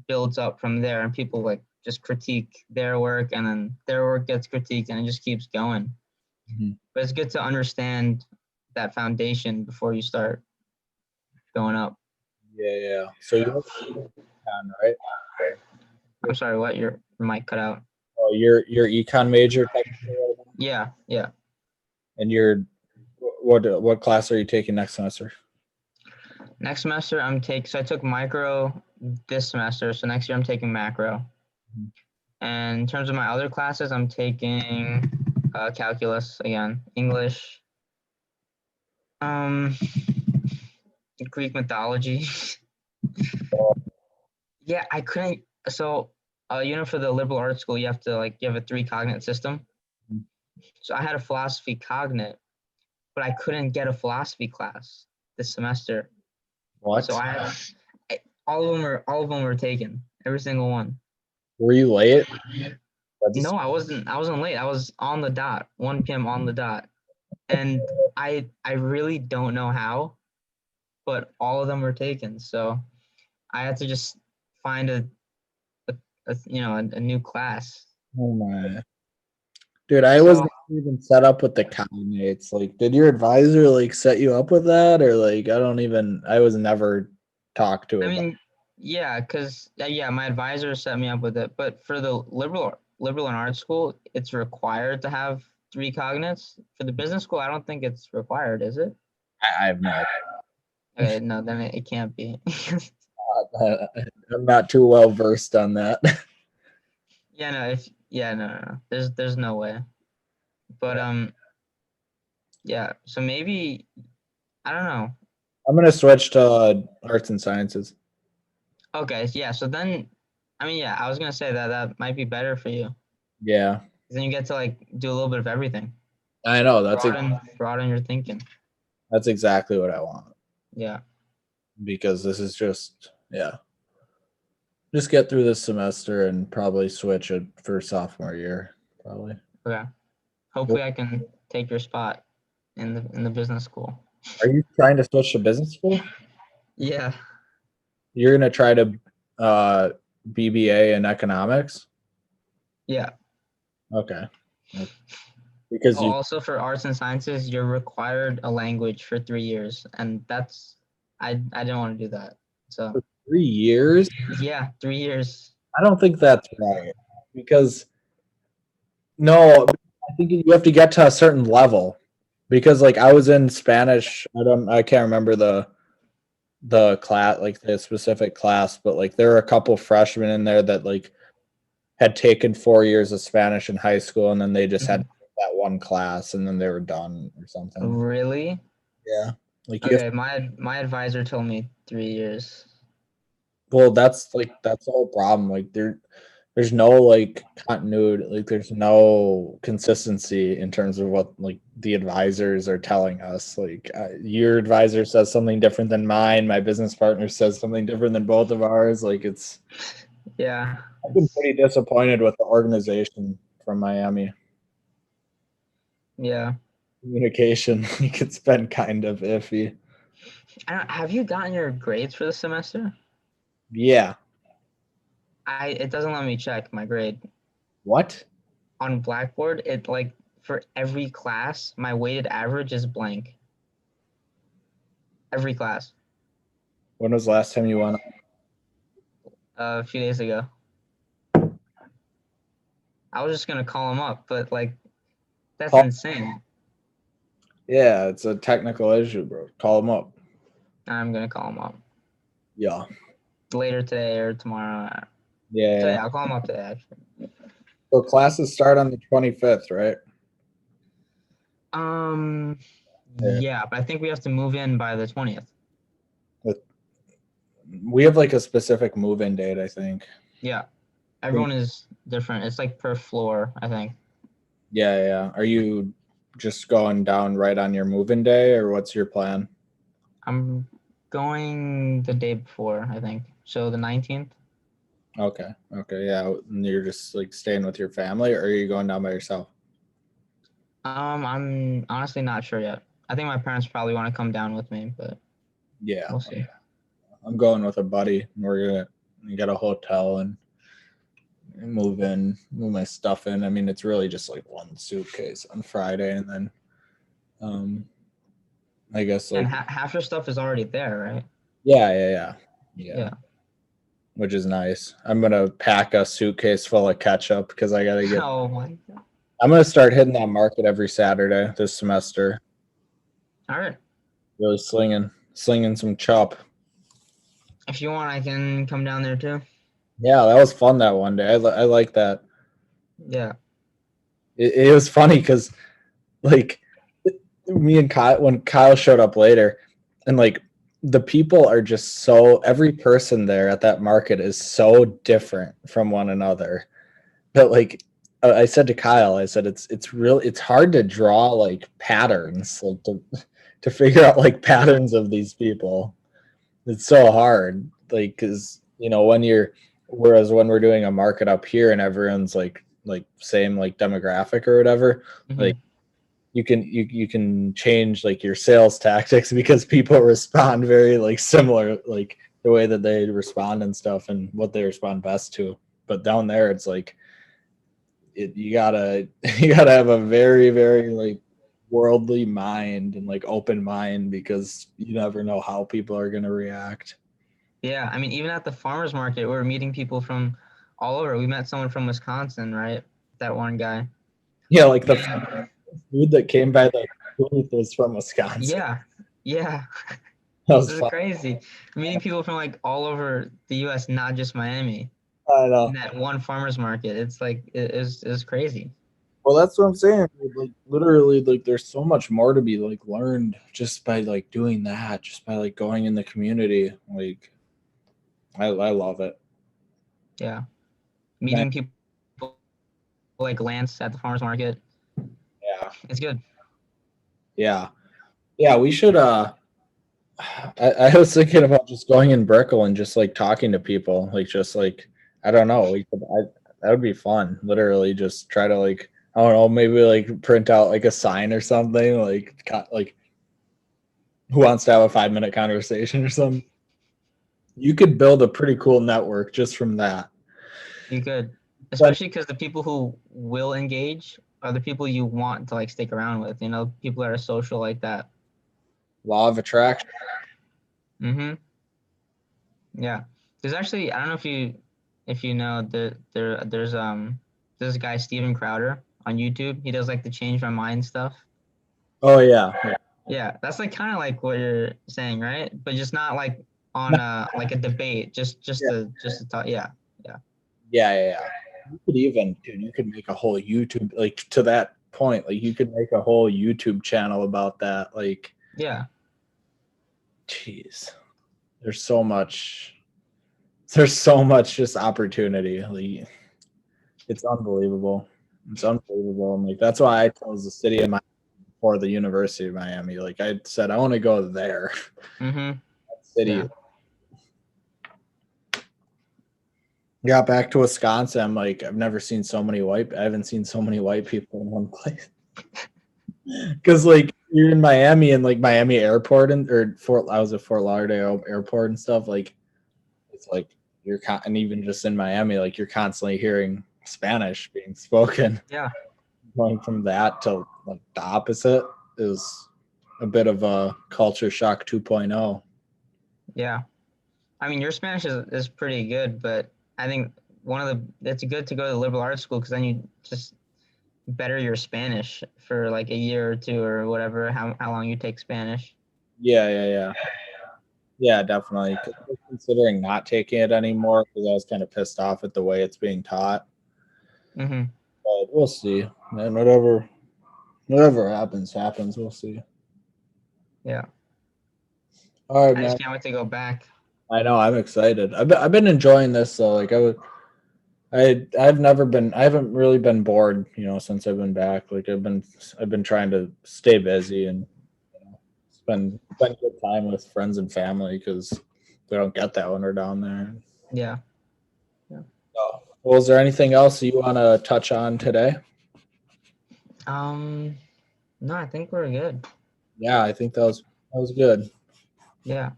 B: builds up from there, and people like just critique their work, and then their work gets critiqued, and it just keeps going.
A: Mhm.
B: But it's good to understand that foundation before you start going up.
A: Yeah, yeah. So you're econ, right?
B: I'm sorry, what your mic cut out?
A: Oh, you're econ major technically right now?
B: Yeah, yeah.
A: And you're what class are you taking next semester?
B: Next semester so I took micro this semester, so next year I'm taking macro.
A: Mhm.
B: And in terms of my other classes, I'm taking calculus again, English, um, Greek mythology. Yeah, I couldn't. So, for the liberal arts school, you have a three cognate system. So I had a philosophy cognate, but I couldn't get a philosophy class this semester. So
A: What?
B: I had all of them were taken, every single one.
A: Were you late?
B: No, I wasn't. I wasn't late. I was on the dot, 1 p.m. on the dot, and I really don't know how, but all of them were taken. So I had to just find a, a new class.
A: Oh my. Dude, I
B: So
A: wasn't even set up with the cognates. Like, did your advisor like set you up with that? Or like I was never talked to
B: I
A: about.
B: mean, yeah, because yeah, my advisor set me up with it. But for the liberal and arts school, it's required to have three cognates. For the business school, I don't think it's required, is it?
A: I have no
B: Okay, no, then it can't be.
A: idea. I'm not too well versed on that.
B: Yeah, no, no. There's no way. But yeah. So maybe I don't know.
A: I'm gonna switch to arts and sciences.
B: Okay, yeah. So then, I mean, yeah, I was gonna say that that might be better for you.
A: Yeah,
B: Then you get to like do a little bit of everything.
A: I know.
B: Broaden your thinking.
A: That's exactly what I want
B: Yeah.
A: because this is just yeah. Just get through this semester and probably switch it for sophomore year. Probably.
B: Okay. Hopefully, I can take your spot in the business school.
A: Are you trying to switch to business school?
B: Yeah.
A: You're gonna try to uh, BBA in economics.
B: Yeah.
A: Okay. Because you
B: Also, for arts and sciences, you're required a language for 3 years, and that's I didn't want to do that. So
A: 3 years?
B: yeah, 3 years.
A: I don't think that's right. Because no, I think you have to get to a certain level. Because like I was in Spanish, I can't remember the class, like the specific class, but like there were a couple freshmen in there that like had taken 4 years of Spanish in high school, and then they just had
B: Mhm.
A: that one class, and then they were done or something.
B: Really?
A: Yeah, like you have.
B: Okay, my advisor told me 3 years.
A: Well, that's the whole problem. Like there's no like continuity. Like there's no consistency in terms of what like the advisors are telling us. Like your advisor says something different than mine. My business partner says something different than both of ours. Like it's.
B: Yeah,
A: I've been pretty disappointed with the organization from Miami.
B: yeah.
A: Communication, like it's been kind of iffy.
B: Have you gotten your grades for the semester?
A: Yeah.
B: It doesn't let me check my grade
A: What?
B: on Blackboard. It like for every class, my weighted average is blank. Every class.
A: When was the last time you went?
B: A few days ago. I was just gonna call him up, but like that's
A: Call,
B: insane.
A: yeah, it's a technical issue, bro. Call them up.
B: I'm gonna call him up
A: Yeah.
B: later today or tomorrow. Today,
A: Yeah.
B: I'll call him up today. Actually.
A: So classes start on the 25th, right?
B: Um,
A: Yeah.
B: yeah, but I think we have to move in by the 20th.
A: We have like a specific move-in date, I think.
B: Yeah, everyone is different. It's like per floor, I think.
A: Yeah, yeah. Are you just going down right on your move-in day, or what's your plan?
B: I'm going the day before, I think. So the 19th.
A: Okay. Okay. Yeah. And you're just like staying with your family, or are you going down by yourself?
B: I'm honestly not sure yet. I think my parents probably want to come down with me, but
A: Yeah.
B: we'll see.
A: I'm going with a buddy. We're gonna get a hotel and move my stuff in. I mean, it's really just like one suitcase on Friday, and then um, I guess
B: And
A: like
B: half your stuff is already there, right?
A: yeah,
B: Yeah.
A: which is nice. I'm gonna pack a suitcase full of ketchup because I gotta get.
B: Oh my God.
A: I'm gonna start hitting that market every Saturday this semester.
B: All right.
A: Really slinging some chop.
B: If you want, I can come down there too.
A: Yeah, that was fun that one day. I like that.
B: Yeah.
A: It was funny because like me and Kyle, when Kyle showed up later, and like the people are just so, every person there at that market is so different from one another that like I said to Kyle, I said it's hard to draw like patterns, like to figure out like patterns of these people. It's so hard, like because whereas when we're doing a market up here and everyone's like same like demographic or whatever, like
B: Mm-hmm.
A: you can change like your sales tactics because people respond very like similar, like the way that they respond and stuff and what they respond best to. But down there it's like you gotta you gotta have a very very like worldly mind and like open mind because you never know how people are going to react.
B: Yeah. I mean, even at the farmers market, we were meeting people from all over. We met someone from Wisconsin, right? That one guy.
A: Yeah, like the food that came by the booth was from Wisconsin.
B: Yeah. Yeah.
A: That
B: This
A: was
B: is
A: fun.
B: crazy. Meeting people from like all over the US, not just Miami.
A: I
B: In
A: know.
B: that one farmers market. It's like it's crazy.
A: Well, that's what I'm saying. Dude. Like literally, like there's so much more to be like learned just by like doing that, just by like going in the community. Like I love it.
B: Yeah.
A: Man,
B: Meeting people like Lance at the farmers market.
A: yeah,
B: It's good.
A: yeah, yeah. We should. I was thinking about just going in Brickell and just like talking to people, like just like I don't know. That would be fun. Literally, just try to like I don't know, maybe like print out like a sign or something, like who wants to have a 5 minute conversation or something. You could build a pretty cool network just from that.
B: You could. especially because the people who will engage are the people you want to like stick around with. You know, people that are social like that.
A: Law of attraction.
B: Mm-hmm. Yeah. There's actually, I don't know if you know, there's this guy Steven Crowder on YouTube. He does like the change my mind stuff.
A: Oh yeah.
B: Yeah, that's like kind of like what you're saying, right? But just not like on like a debate. Just to talk. Yeah.
A: Yeah. You could even, dude, you could make a whole YouTube, like to that point, like you could make a whole YouTube channel about that. Like,
B: Yeah.
A: jeez, there's so much, there's so much just opportunity. Like, it's unbelievable. It's unbelievable. And like, that's why I chose the city of Miami for the University of Miami. Like I said, I want to go there.
B: Mm-hmm.
A: That city.
B: Yeah.
A: Got back to Wisconsin. I'm like, I haven't seen so many white people in one place. Because like you're in Miami and like Miami Airport I was at Fort Lauderdale Airport and stuff. Like it's like and even just in Miami, like you're constantly hearing Spanish being spoken.
B: Yeah.
A: Going from that to like the opposite is a bit of a culture shock 2.0.
B: Yeah. I mean, your Spanish is pretty good, but I think it's good to go to liberal arts school because then you just better your Spanish for like a year or two or whatever, how long you take Spanish.
A: Yeah, definitely. Considering not taking it anymore because I was kind of pissed off at the way it's being taught.
B: Mm-hmm.
A: But we'll see. And whatever happens. We'll see.
B: Yeah.
A: All right,
B: I
A: man.
B: just can't wait to go back.
A: I know. I'm excited. I've been enjoying this. So like I haven't really been bored, since I've been back. Like I've been trying to stay busy and spend good time with friends and family because we don't get that when we're down there.
B: Yeah.
A: So, well, is there anything else you want to touch on today?
B: No, I think we're good.
A: Yeah, I think that was good.
B: Yeah.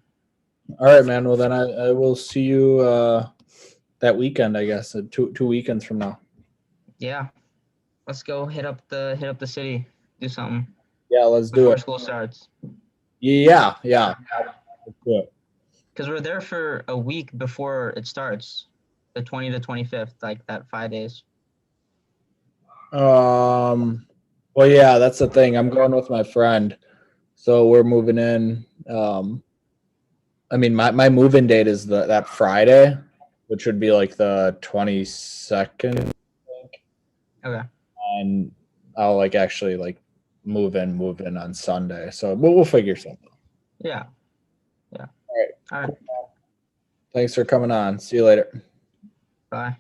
A: All right, man. Well, then I will see you that weekend, I guess, 2 weekends from now.
B: Yeah. Let's go hit up the city, do something.
A: Yeah, let's do
B: before
A: it.
B: school starts.
A: Yeah. Let's do it.
B: Because we're there for a week before it starts, the 20th to 25th, like that 5 days.
A: Well, yeah, that's the thing. I'm going with my friend, so we're moving in. I mean, my move-in date is that Friday, which would be like the 22nd,
B: Okay.
A: and I'll like actually like move in on Sunday. So we'll figure something.
B: Yeah.
A: All right.
B: All right.
A: Thanks for coming on. See you later.
B: Bye.